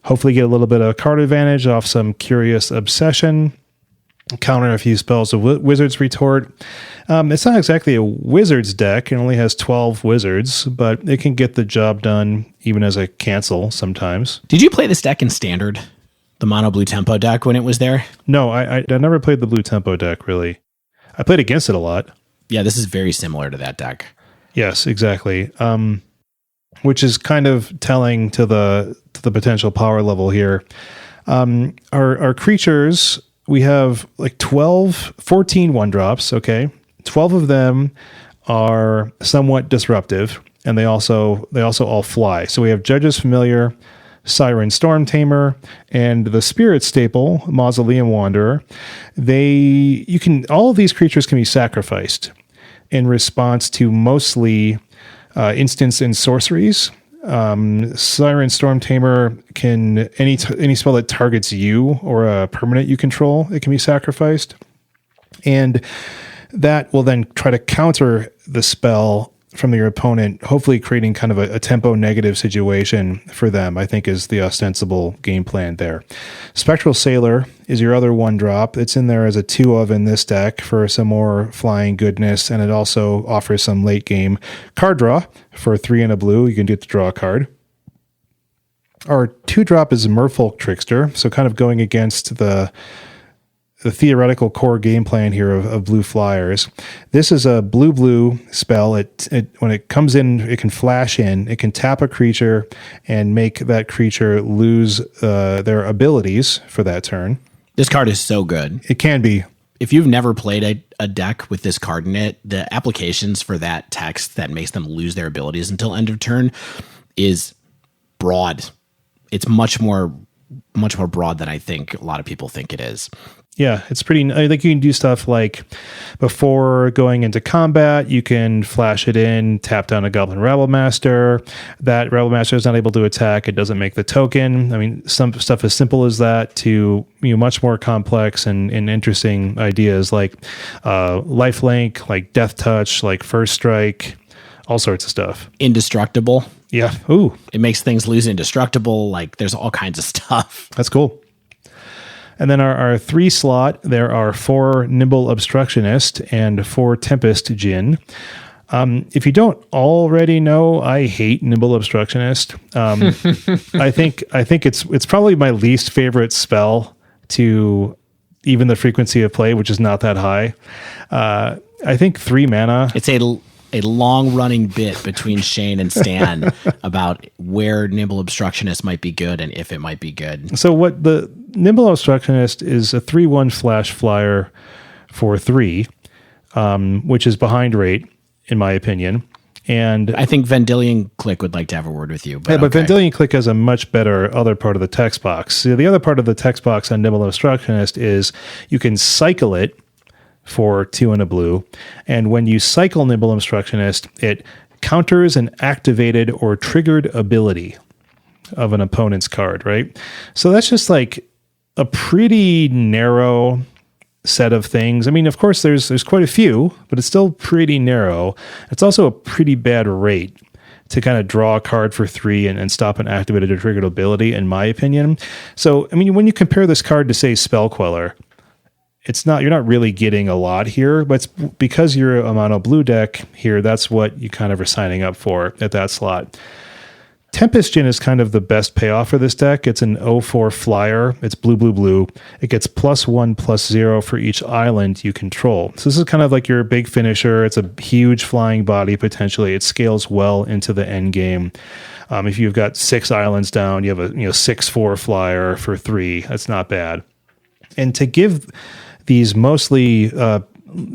Hopefully get a little bit of card advantage off some Curious Obsession, counter a few spells of Wizard's Retort. It's not exactly a Wizard's deck. It only has 12 Wizards, but it can get the job done even as a cancel sometimes. Did you play this deck in Standard? The mono blue tempo deck when it was there? No, I never played the blue tempo deck, really. I played against it a lot. Yeah, this is very similar to that deck. Yes, exactly. Which is kind of telling to the potential power level here. Our creatures, we have like 14 one-drops, okay? 12 of them are somewhat disruptive, and they also all fly. So we have Judge's Familiar, Siren Storm Tamer, and the Spirit staple, Mausoleum Wanderer. All of these creatures can be sacrificed in response to mostly instants and sorceries. Siren Storm Tamer can any spell that targets you or a permanent you control, it can be sacrificed, and that will then try to counter the spell from your opponent, hopefully creating kind of a tempo negative situation for them, I think is the ostensible game plan there. Spectral Sailor is your other 1-drop. It's in there as a 2 in this deck for some more flying goodness, and it also offers some late game card draw for 3 and a blue. You can get to draw a card. Our 2-drop is Merfolk Trickster, so kind of going against the theoretical core game plan here of blue flyers. This is a blue spell. It when it comes in, it can flash in, it can tap a creature and make that creature lose their abilities for that turn. This card is so good. It can be. If you've never played a deck with this card in it, the applications for that text that makes them lose their abilities until end of turn is broad. It's much more broad than I think a lot of people think it is. Yeah, it's pretty. Like you can do stuff like before going into combat, you can flash it in, tap down a Goblin Rabblemaster. That Rabblemaster is not able to attack. It doesn't make the token. I mean, some stuff as simple as that to much more complex and interesting ideas like lifelink, like Death Touch, like First Strike. all sorts of stuff. Indestructible. Yeah. Ooh, It makes things lose indestructible. Like there's all kinds of stuff. that's cool. And then our 3 slot, there are 4 Nimble Obstructionist and 4 Tempest Djinn. If you don't already know, I hate Nimble Obstructionist. I think it's probably my least favorite spell to even the frequency of play, which is not that high. I think 3 mana. It's a long running bit between Shane and Stan about where Nimble Obstructionist might be good and if it might be good. So what the Nimble Obstructionist is a 3/1 flash flyer for 3, which is behind rate, in my opinion. And I think Vendilion Click would like to have a word with you. But, yeah, but okay. Vendilion Click has a much better other part of the text box. So the other part of the text box on Nimble Obstructionist is you can cycle it for 2 and a blue. And when you cycle Nimble Obstructionist, it counters an activated or triggered ability of an opponent's card, right? So that's just like a pretty narrow set of things. I mean, of course, there's quite a few, but it's still pretty narrow. It's also a pretty bad rate to kind of draw a card for 3 and stop an activated or triggered ability, in my opinion. So, I mean, when you compare this card to, say, Spell Queller, you're not really getting a lot here, but it's because you're a mono blue deck here, that's what you kind of are signing up for at that slot. Tempest Djinn is kind of the best payoff for this deck. It's an 0/4 flyer. It's blue, blue, blue. It gets +1/+0 for each island you control. So this is kind of like your big finisher. It's a huge flying body, potentially. It scales well into the end game. If you've got 6 islands down, you have a 6/4 flyer for 3. That's not bad. And to give these mostly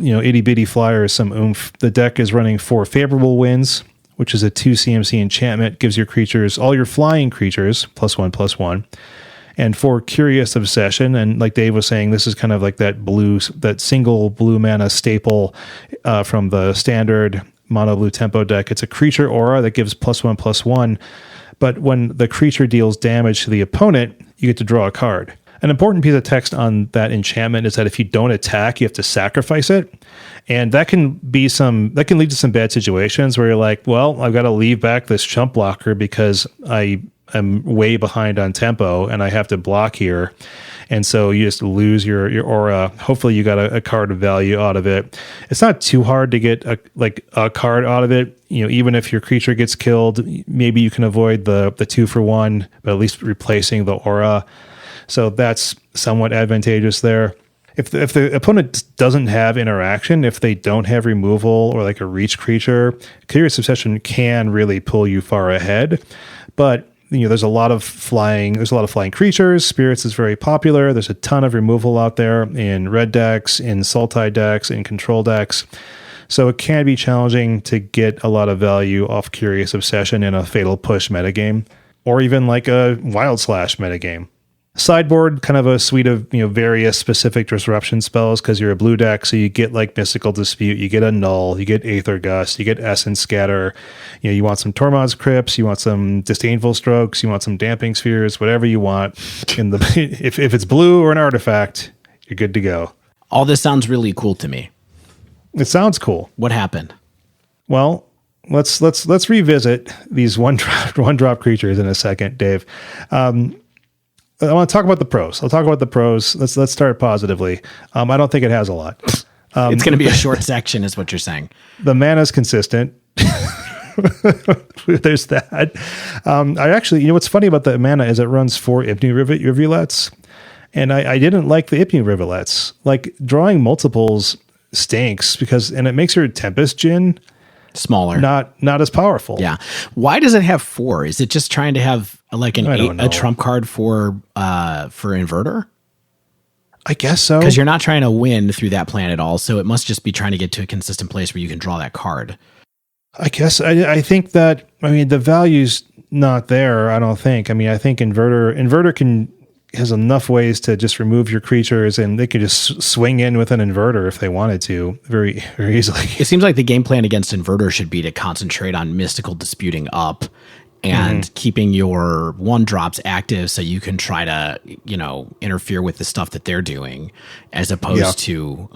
itty bitty flyers some oomph, the deck is running 4 favorable winds, which is a 2 CMC enchantment, gives your creatures, all your flying creatures, +1/+1, and 4 Curious Obsession. And like Dave was saying, this is kind of like that single blue mana staple from the standard mono blue tempo deck. It's a creature aura that gives +1/+1, but when the creature deals damage to the opponent, you get to draw a card. An important piece of text on that enchantment is that if you don't attack, you have to sacrifice it. And that can lead to some bad situations where you're like, well, I've got to leave back this chump blocker because I am way behind on tempo and I have to block here. And so you just lose your aura. Hopefully you got a card of value out of it. It's not too hard to get a card out of it. Even if your creature gets killed, maybe you can avoid the 2-for-1, but at least replacing the aura. So that's somewhat advantageous there. If the opponent doesn't have interaction, if they don't have removal or like a reach creature, Curious Obsession can really pull you far ahead. But there's a lot of flying creatures. Spirits is very popular. There's a ton of removal out there in red decks, in Sultai decks, in control decks. So it can be challenging to get a lot of value off Curious Obsession in a Fatal Push metagame, or even like a Wild Slash metagame. Sideboard, kind of a suite of various specific disruption spells because you're a blue deck, so you get like Mystical Dispute, you get a Null, you get Aether Gust, you get Essence Scatter. You want some Tormod's Crypts, you want some Disdainful Strokes, you want some Damping Spheres, whatever you want. If it's blue or an artifact, you're good to go. All this sounds really cool to me. It sounds cool. What happened? Well, let's revisit these one drop creatures in a second, Dave. I want to talk about the pros. I'll talk about the pros. Let's start positively. I don't think it has a lot. It's going to be a short section, is what you're saying. The mana is consistent. There's that. I actually, what's funny about the mana is it runs 4 Ipni Rivulets, and I didn't like the Ipni Rivulets. Like drawing multiples stinks and it makes your Tempest Djinn smaller, not as powerful. Yeah. Why does it have 4? Is it just trying to have like a trump card for Inverter? I guess so. Because you're not trying to win through that plan at all, so it must just be trying to get to a consistent place where you can draw that card. I guess I think that the value's not there. I don't think. I think Inverter has enough ways to just remove your creatures, and they could just swing in with an Inverter if they wanted to very, very easily. It seems like the game plan against Inverter should be to concentrate on Mystical Disputing up and keeping your 1-drops active so you can try to, interfere with the stuff that they're doing, as opposed to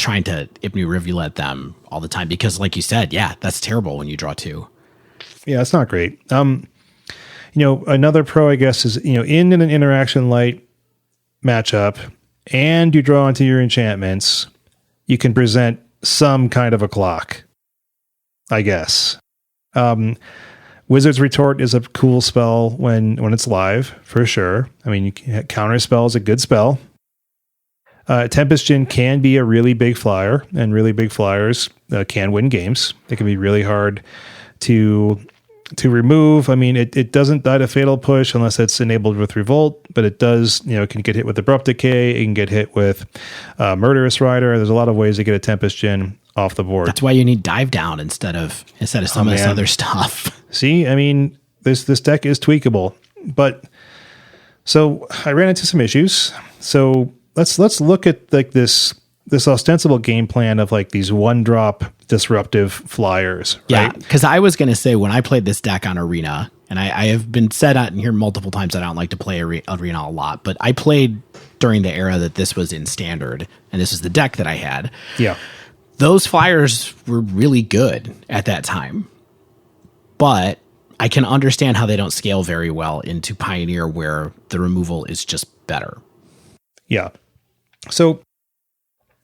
trying to Ibnu Rivulet them all the time because, like you said, yeah, that's terrible when you draw 2. Yeah, it's not great. Another pro, I guess, is, in an interaction light matchup and you draw into your enchantments, you can present some kind of a clock, I guess. Wizard's Retort is a cool spell when it's live, for sure. I mean, Counter Spell is a good spell. Tempest Djinn can be a really big flyer, and really big flyers can win games. They can be really hard to remove. I mean, it doesn't die to Fatal Push unless it's enabled with Revolt, but it does, it can get hit with Abrupt Decay, it can get hit with Murderous Rider. There's a lot of ways to get a Tempest Djinn off the board. That's why you need Dive Down instead of some of this other stuff. See, I mean, this deck is tweakable, but so I ran into some issues. So let's look at like this ostensible game plan of like these 1-drop disruptive flyers. Right? Yeah, because I was going to say when I played this deck on Arena, and I have been said out in here multiple times that I don't like to play Arena a lot, but I played during the era that this was in Standard, and this is the deck that I had. Yeah. Those flyers were really good at that time, but I can understand how they don't scale very well into Pioneer where the removal is just better. Yeah. So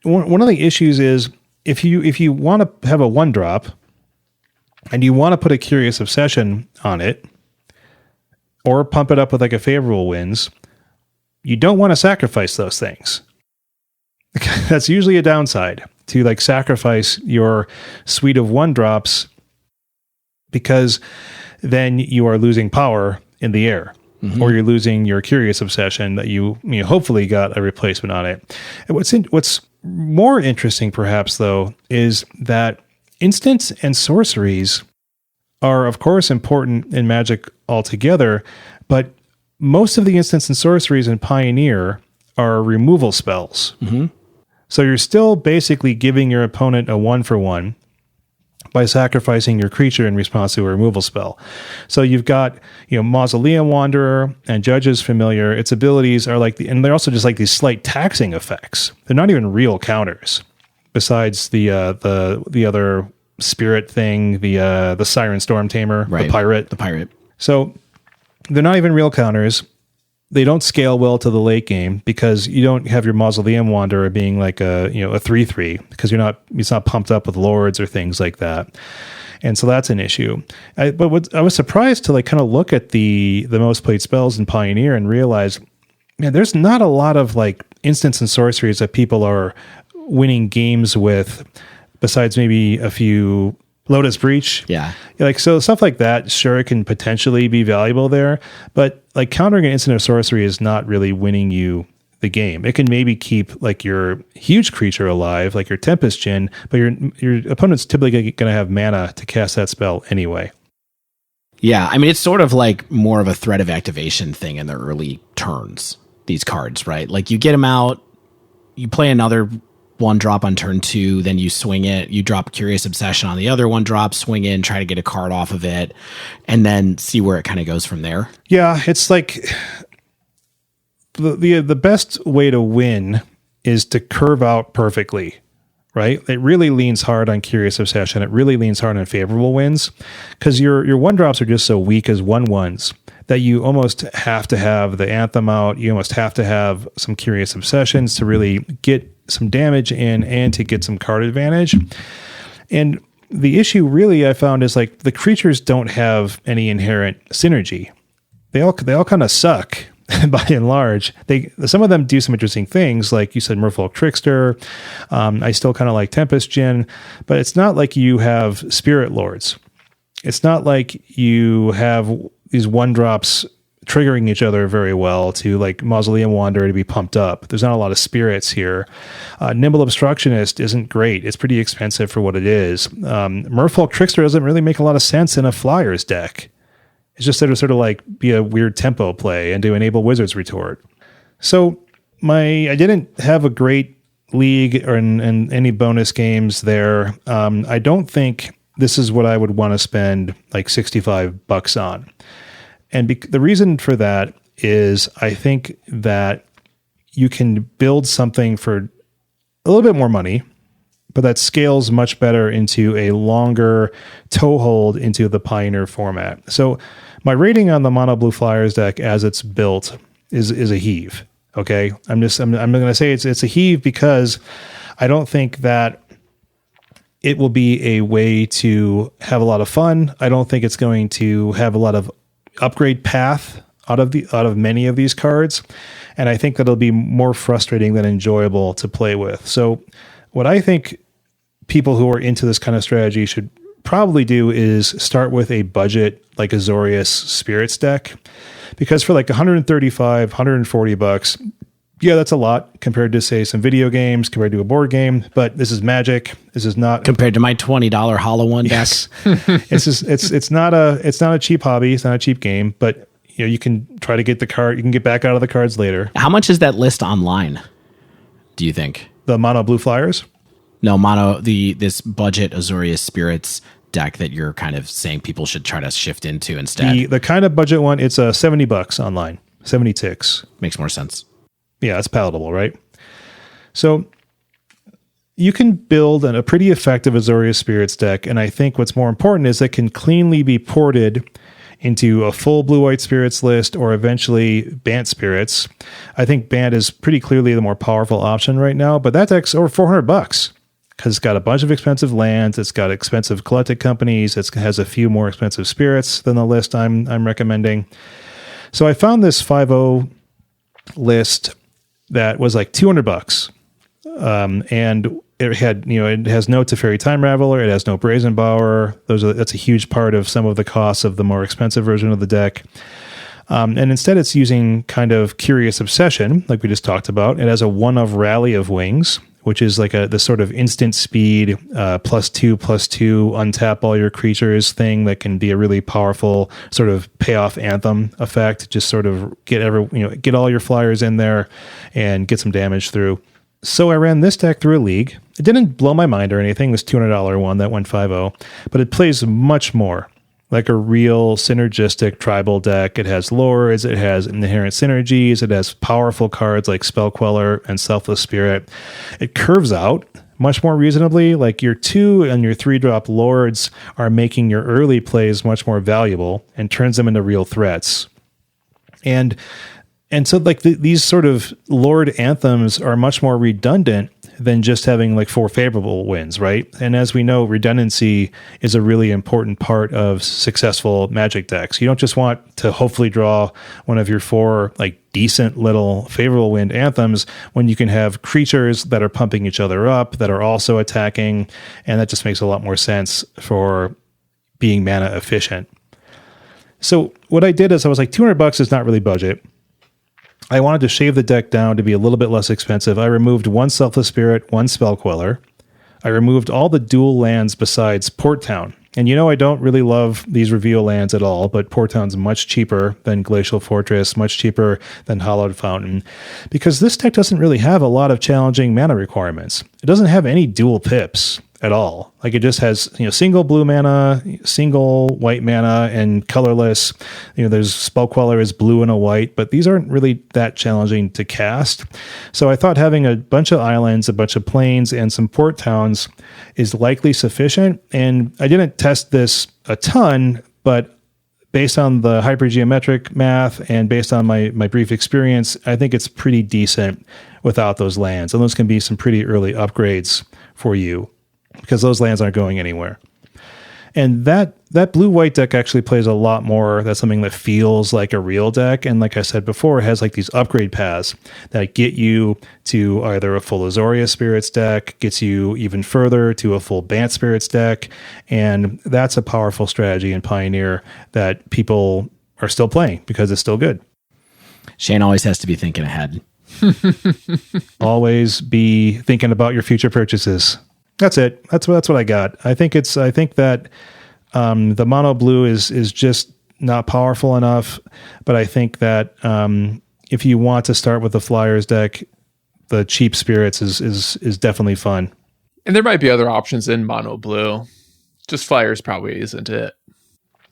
one of the issues is if you want to have a 1-drop and you want to put a Curious Obsession on it or pump it up with like a Favorable Winds, you don't want to sacrifice those things. That's usually a downside to like sacrifice your suite of 1-drops because then you are losing power in the air. Mm-hmm. Or you're losing your Curious Obsession that you hopefully got a replacement on it. And what's more interesting, perhaps, though, is that instants and sorceries are, of course, important in Magic altogether, but most of the instants and sorceries in Pioneer are removal spells. Mm-hmm. So you're still basically giving your opponent a 1-for-1 by sacrificing your creature in response to a removal spell. So you've got, Mausoleum Wanderer and Judge's Familiar. Its abilities are like and they're also just like these slight taxing effects. They're not even real counters. Besides the other spirit thing, the Siren Storm Tamer, right. The pirate. So they're not even real counters. They don't scale well to the late game because you don't have your Mausoleum Wanderer being like a 3/3 because it's not pumped up with lords or things like that. And so that's an issue. But I was surprised to like kind of look at the most played spells in Pioneer and realize, man, there's not a lot of like instants and sorceries that people are winning games with besides maybe a few Lotus Breach. Yeah. Like, so stuff like that, sure, it can potentially be valuable there, but like countering an instant or sorcery is not really winning you the game. It can maybe keep like your huge creature alive, like your Tempest Djinn, but your opponent's typically going to have mana to cast that spell anyway. Yeah, I mean, it's sort of like more of a threat of activation thing in the early turns, these cards, right? Like you get them out, you play another 1-drop on turn 2, then you swing it, you drop Curious Obsession on the other 1-drop, swing in, try to get a card off of it, and then see where it kind of goes from there. Yeah, it's like the best way to win is to curve out perfectly, right? It really leans hard on Curious Obsession. It really leans hard on Favorable Winds because your 1-drops are just so weak as 1/1s that you almost have to have the Anthem out. You almost have to have some Curious Obsessions to really get some damage in and to get some card advantage. And the issue really I found is like the creatures don't have any inherent synergy. They all kind of suck by and large. Some of them do some interesting things, like you said, Merfolk Trickster. I still kind of like Tempest Djinn, but it's not like you have Spirit Lords. It's not like you have these 1-drops triggering each other very well to like Mausoleum Wanderer to be pumped up. There's not a lot of spirits here. Nimble Obstructionist isn't great. It's pretty expensive for what it is. Merfolk Trickster doesn't really make a lot of sense in a Fliers deck. It's just there to sort of like be a weird tempo play and to enable Wizard's Retort. So I didn't have a great league or in any bonus games there. I don't think this is what I would want to spend like $65 on. And the reason for that is I think that you can build something for a little bit more money but that scales much better into a longer toehold into the Pioneer format. So my rating on the Mono Blue Fliers deck as it's built is a Heave. Okay, I'm going to say it's a Heave because I don't think that it will be a way to have a lot of fun. I don't think it's going to have a lot of upgrade path out of many of these cards, and I think that it'll be more frustrating than enjoyable to play with. So what I think people who are into this kind of strategy should probably do is start with a budget like Azorius Spirits deck, because for like 135, 140 bucks, yeah, that's a lot compared to, say, some video games, compared to a board game, but this is Magic. This is not compared to my $20 Hollow One deck. Yes. It's not a cheap hobby. It's not a cheap game, but you can try to get the card. You can get back out of the cards later. How much is that list online, do you think? The Mono Blue Fliers? No, this budget Azorius Spirits deck that you're kind of saying people should try to shift into instead. The kind of budget one, it's $70 online. 70 ticks. Makes more sense. Yeah, it's palatable, right? So you can build a pretty effective Azorius Spirits deck, and I think what's more important is it can cleanly be ported into a full Blue-White Spirits list or eventually Bant Spirits. I think Bant is pretty clearly the more powerful option right now, but that deck's over $400 because it's got a bunch of expensive lands, it's got expensive collected companies, it has a few more expensive spirits than the list I'm recommending. So I found this 5.0 list that was like $200, and it had it has no Teferi Time Raveler, it has no Brazen Bower. That's a huge part of some of the costs of the more expensive version of the deck. And instead, it's using kind of Curious Obsession, like we just talked about. It has a 1 of Rally of Wings, which is like the sort of instant speed +2/+2 untap all your creatures thing that can be a really powerful sort of payoff anthem effect. Just sort of get all your flyers in there and get some damage through. So I ran this deck through a league. It didn't blow my mind or anything. This $200 one that went 5.0, but it plays much more like a real synergistic tribal deck. It has lords, it has inherent synergies, it has powerful cards like Spell Queller and Selfless Spirit. It curves out much more reasonably. Like your 2 and your 3-drop lords are making your early plays much more valuable and turns them into real threats. And so like these sort of Lord anthems are much more redundant than just having like 4 favorable wins, right? And as we know, redundancy is a really important part of successful Magic decks. You don't just want to hopefully draw one of your 4 like decent little favorable wind anthems when you can have creatures that are pumping each other up, that are also attacking, and that just makes a lot more sense for being mana efficient. So what I did is I was like, $200 is not really budget. I wanted to shave the deck down to be a little bit less expensive. I removed 1 Selfless Spirit, 1 Spell Queller. I removed all the dual lands besides Port Town. And I don't really love these reveal lands at all, but Port Town's much cheaper than Glacial Fortress, much cheaper than Hallowed Fountain, because this deck doesn't really have a lot of challenging mana requirements. It doesn't have any dual pips at all. Like it just has, single blue mana, single white mana, and colorless. There's Spell Queller is blue and a white, but these aren't really that challenging to cast. So I thought having a bunch of islands, a bunch of plains, and some port towns is likely sufficient. And I didn't test this a ton, but based on the hypergeometric math and based on my brief experience, I think it's pretty decent without those lands. And those can be some pretty early upgrades for you, because those lands aren't going anywhere. And that blue-white deck actually plays a lot more. That's something that feels like a real deck. And like I said before, it has like these upgrade paths that get you to either a full Azorius Spirits deck, gets you even further to a full Bant Spirits deck. And that's a powerful strategy in Pioneer that people are still playing because it's still good. Shane always has to be thinking ahead. Always be thinking about your future purchases. That's it. That's what I got. I think that the mono blue is just not powerful enough, but I think that if you want to start with the Fliers deck, the cheap spirits is definitely fun. And there might be other options in mono blue. Just Fliers probably isn't it.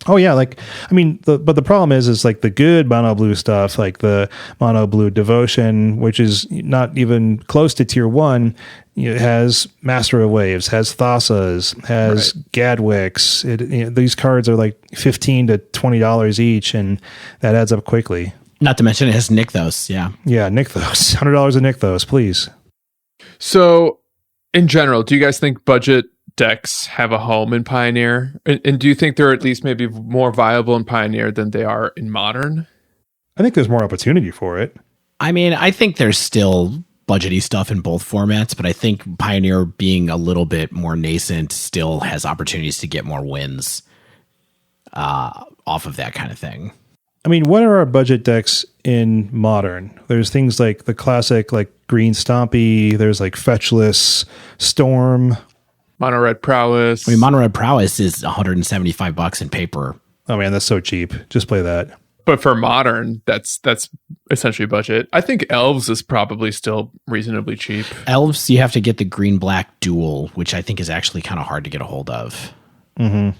Oh yeah, like I mean, but the problem is like the good mono blue stuff, like the mono blue devotion, which is not even close to tier 1. It has Master of Waves, has Thassa's, has Gadwicks. These cards are like $15 to $20 each, and that adds up quickly. Not to mention it has Nykthos. Yeah, Nykthos, $100 of Nykthos, please. So, in general, do you guys think budget decks have a home in Pioneer? And do you think they're at least maybe more viable in Pioneer than they are in Modern? I think there's more opportunity for it. I mean, I think there's still budgety stuff in both formats, but I think Pioneer being a little bit more nascent still has opportunities to get more wins off of that kind of thing. I mean, what are our budget decks in Modern? There's things like the classic, like Green Stompy. There's like Fetchless, Storm. Mono Red Prowess. I mean, Mono Red Prowess is $175 in paper. Oh man, that's so cheap. Just play that. But for Modern, that's essentially budget. I think Elves is probably still reasonably cheap. Elves, you have to get the green-black dual, which I think is actually kind of hard to get a hold of. Mm-hmm.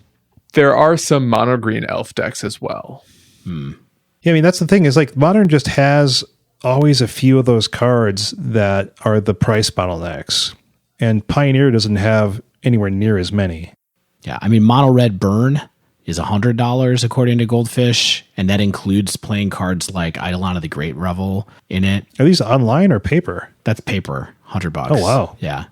There are some mono green elf decks as well. Yeah, I mean, that's the thing is like Modern just has always a few of those cards that are the price bottlenecks. And Pioneer doesn't have anywhere near as many. Yeah, I mean, Mono Red Burn is $100 according to Goldfish, and that includes playing cards like Eidolon of the Great Revel in it. Are these online or paper? That's paper, $100. Oh wow! Yeah.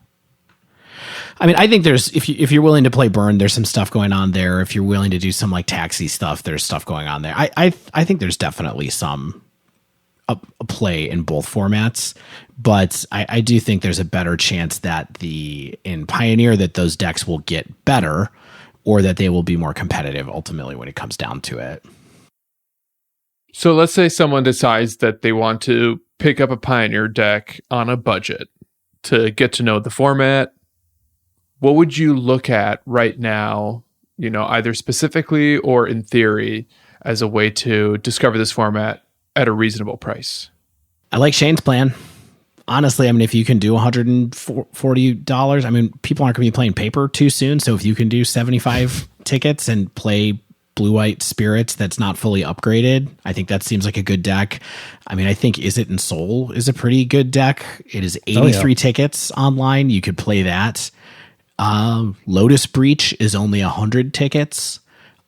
I mean, I think there's if you're willing to play Burn, there's some stuff going on there. If you're willing to do some like taxi stuff, there's stuff going on there. I think there's definitely some a play in both formats, but I do think there's a better chance that in Pioneer that those decks will get better, or that they will be more competitive ultimately when it comes down to it. So let's say someone decides that they want to pick up a Pioneer deck on a budget to get to know the format. What would you look at right now, either specifically or in theory, as a way to discover this format at a reasonable price? I like Shane's plan. Honestly, I mean, if you can do $140, I mean, people aren't going to be playing paper too soon. So if you can do 75 tickets and play blue-white spirits that's not fully upgraded, I think that seems like a good deck. I mean, I think Is It in Soul is a pretty good deck. It is 83 tickets online. You could play that. Lotus Breach is only 100 tickets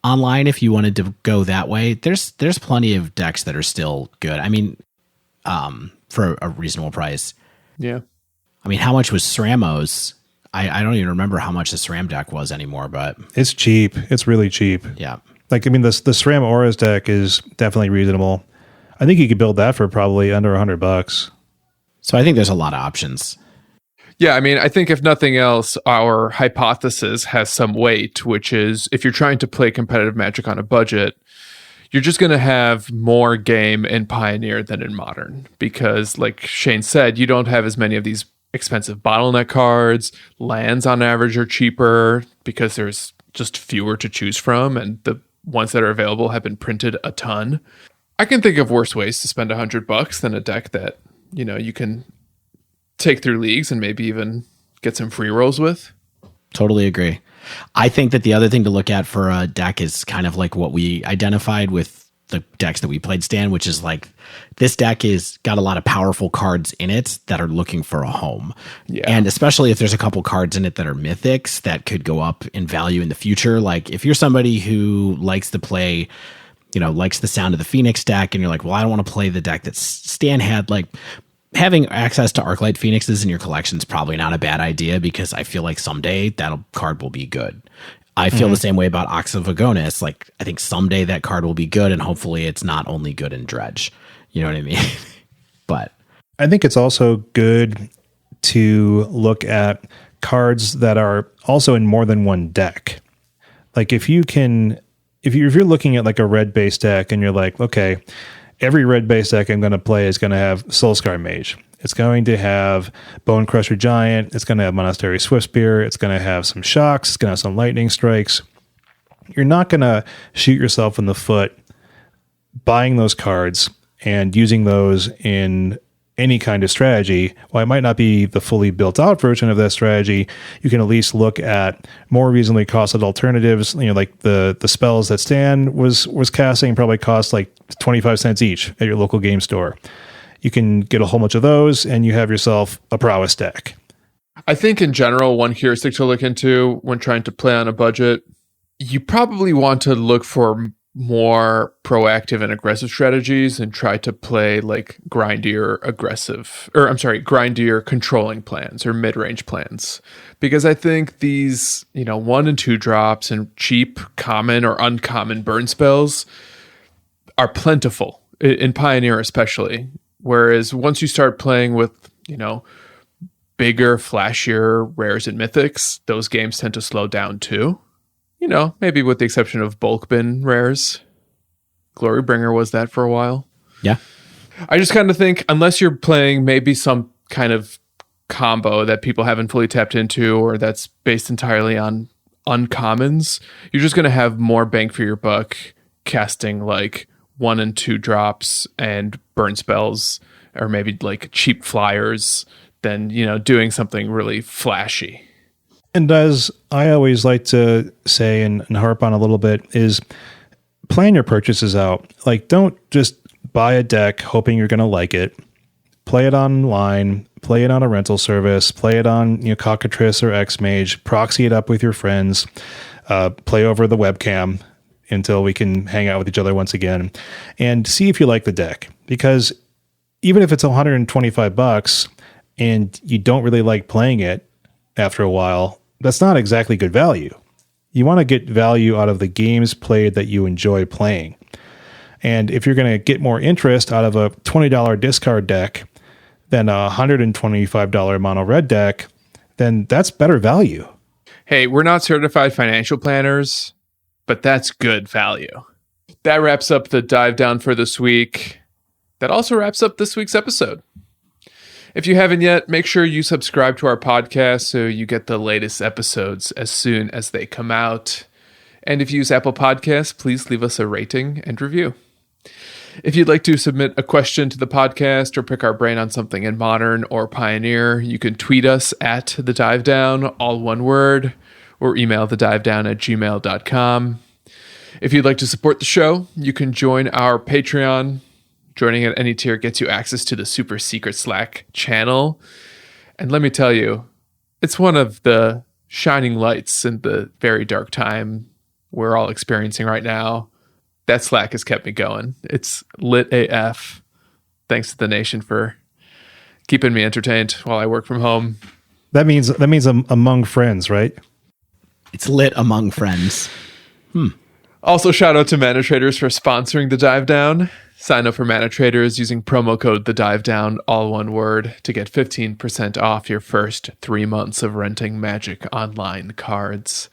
online if you wanted to go that way. There's plenty of decks that are still good. I mean, for a reasonable price. Yeah. I mean, how much was SRAMO's? I don't even remember how much the SRAM deck was anymore, but it's cheap. It's really cheap. Yeah. Like, I mean, the SRAM Auras deck is definitely reasonable. I think you could build that for probably under $100. So I think there's a lot of options. Yeah, I mean, I think if nothing else, our hypothesis has some weight, which is if you're trying to play competitive Magic on a budget, you're just going to have more game in Pioneer than in Modern. Because, like Shane said, you don't have as many of these expensive bottleneck cards. Lands on average are cheaper because there's just fewer to choose from, and the ones that are available have been printed a ton. I can think of worse ways to spend $100 than a deck that, you can take through leagues and maybe even get some free rolls with. Totally agree. I think that the other thing to look at for a deck is kind of like what we identified with the decks that we played, Stan, which is like this deck is got a lot of powerful cards in it that are looking for a home. Yeah. And especially if there's a couple cards in it that are mythics that could go up in value in the future. Like if you're somebody who likes to play, likes the sound of the Phoenix deck and you're like, well, I don't want to play the deck that Stan had, like having access to Arclight Phoenixes in your collection is probably not a bad idea because I feel like someday that card will be good. I feel the same way about Ox of Agonis. Like, I think someday that card will be good, and hopefully it's not only good in Dredge. You know what I mean? But I think it's also good to look at cards that are also in more than one deck. Like, if you're looking at like a red base deck and you're like, okay, every red base deck I'm going to play is going to have Soulscar Mage. It's going to have Bone Crusher Giant. It's going to have Monastery Swiftspear. It's going to have some Shocks. It's going to have some Lightning Strikes. You're not going to shoot yourself in the foot buying those cards and using those in any kind of strategy, while it might not be the fully built out version of that strategy, you can at least look at more reasonably costed alternatives. Like the spells that Stan was casting probably cost like 25 cents each at your local game store. You can get a whole bunch of those and you have yourself a prowess deck. I think in general, one heuristic to look into when trying to play on a budget, you probably want to look for more proactive and aggressive strategies and try to play like grindier controlling plans or mid-range plans. Because I think these, 1 and 2 drops and cheap common or uncommon burn spells are plentiful in Pioneer especially. Whereas once you start playing with, bigger, flashier rares and mythics, those games tend to slow down too. Maybe with the exception of bulk bin rares. Glorybringer was that for a while. Yeah. I just kind of think, unless you're playing maybe some kind of combo that people haven't fully tapped into or that's based entirely on uncommons, you're just going to have more bang for your buck casting like 1 and 2 drops and burn spells or maybe like cheap flyers than, doing something really flashy. And as I always like to say and harp on a little bit is plan your purchases out. Like, don't just buy a deck hoping you're going to like it. Play it online, play it on a rental service, play it on Cockatrice or Xmage, proxy it up with your friends, play over the webcam until we can hang out with each other once again, and see if you like the deck. Because even if it's $125 and you don't really like playing it after a while, that's not exactly good value. You want to get value out of the games played that you enjoy playing. And if you're going to get more interest out of a $20 discard deck than a $125 mono red deck, then that's better value. Hey, we're not certified financial planners, but that's good value. That wraps up the dive down for this week. That also wraps up this week's episode. If you haven't yet, make sure you subscribe to our podcast so you get the latest episodes as soon as they come out. And if you use Apple Podcasts, please leave us a rating and review. If you'd like to submit a question to the podcast or pick our brain on something in Modern or Pioneer, you can tweet us at The Dive Down, all one word, or email thedivedown@gmail.com. If you'd like to support the show, you can join our Patreon. Joining at any tier gets you access to the super secret Slack channel. And let me tell you, it's one of the shining lights in the very dark time we're all experiencing right now. That Slack has kept me going. It's lit AF. Thanks to the nation for keeping me entertained while I work from home. That means among friends, right? It's lit among friends. Also, shout out to Mana Traders for sponsoring the Dive Down. Sign up for Mana Traders using promo code The Dive Down, all one word, to get 15% off your first 3 months of renting Magic Online cards.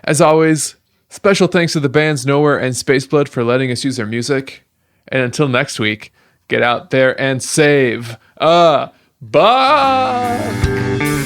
As always, special thanks to the bands Nowhere and Spaceblood for letting us use their music. And until next week, get out there and save a buck!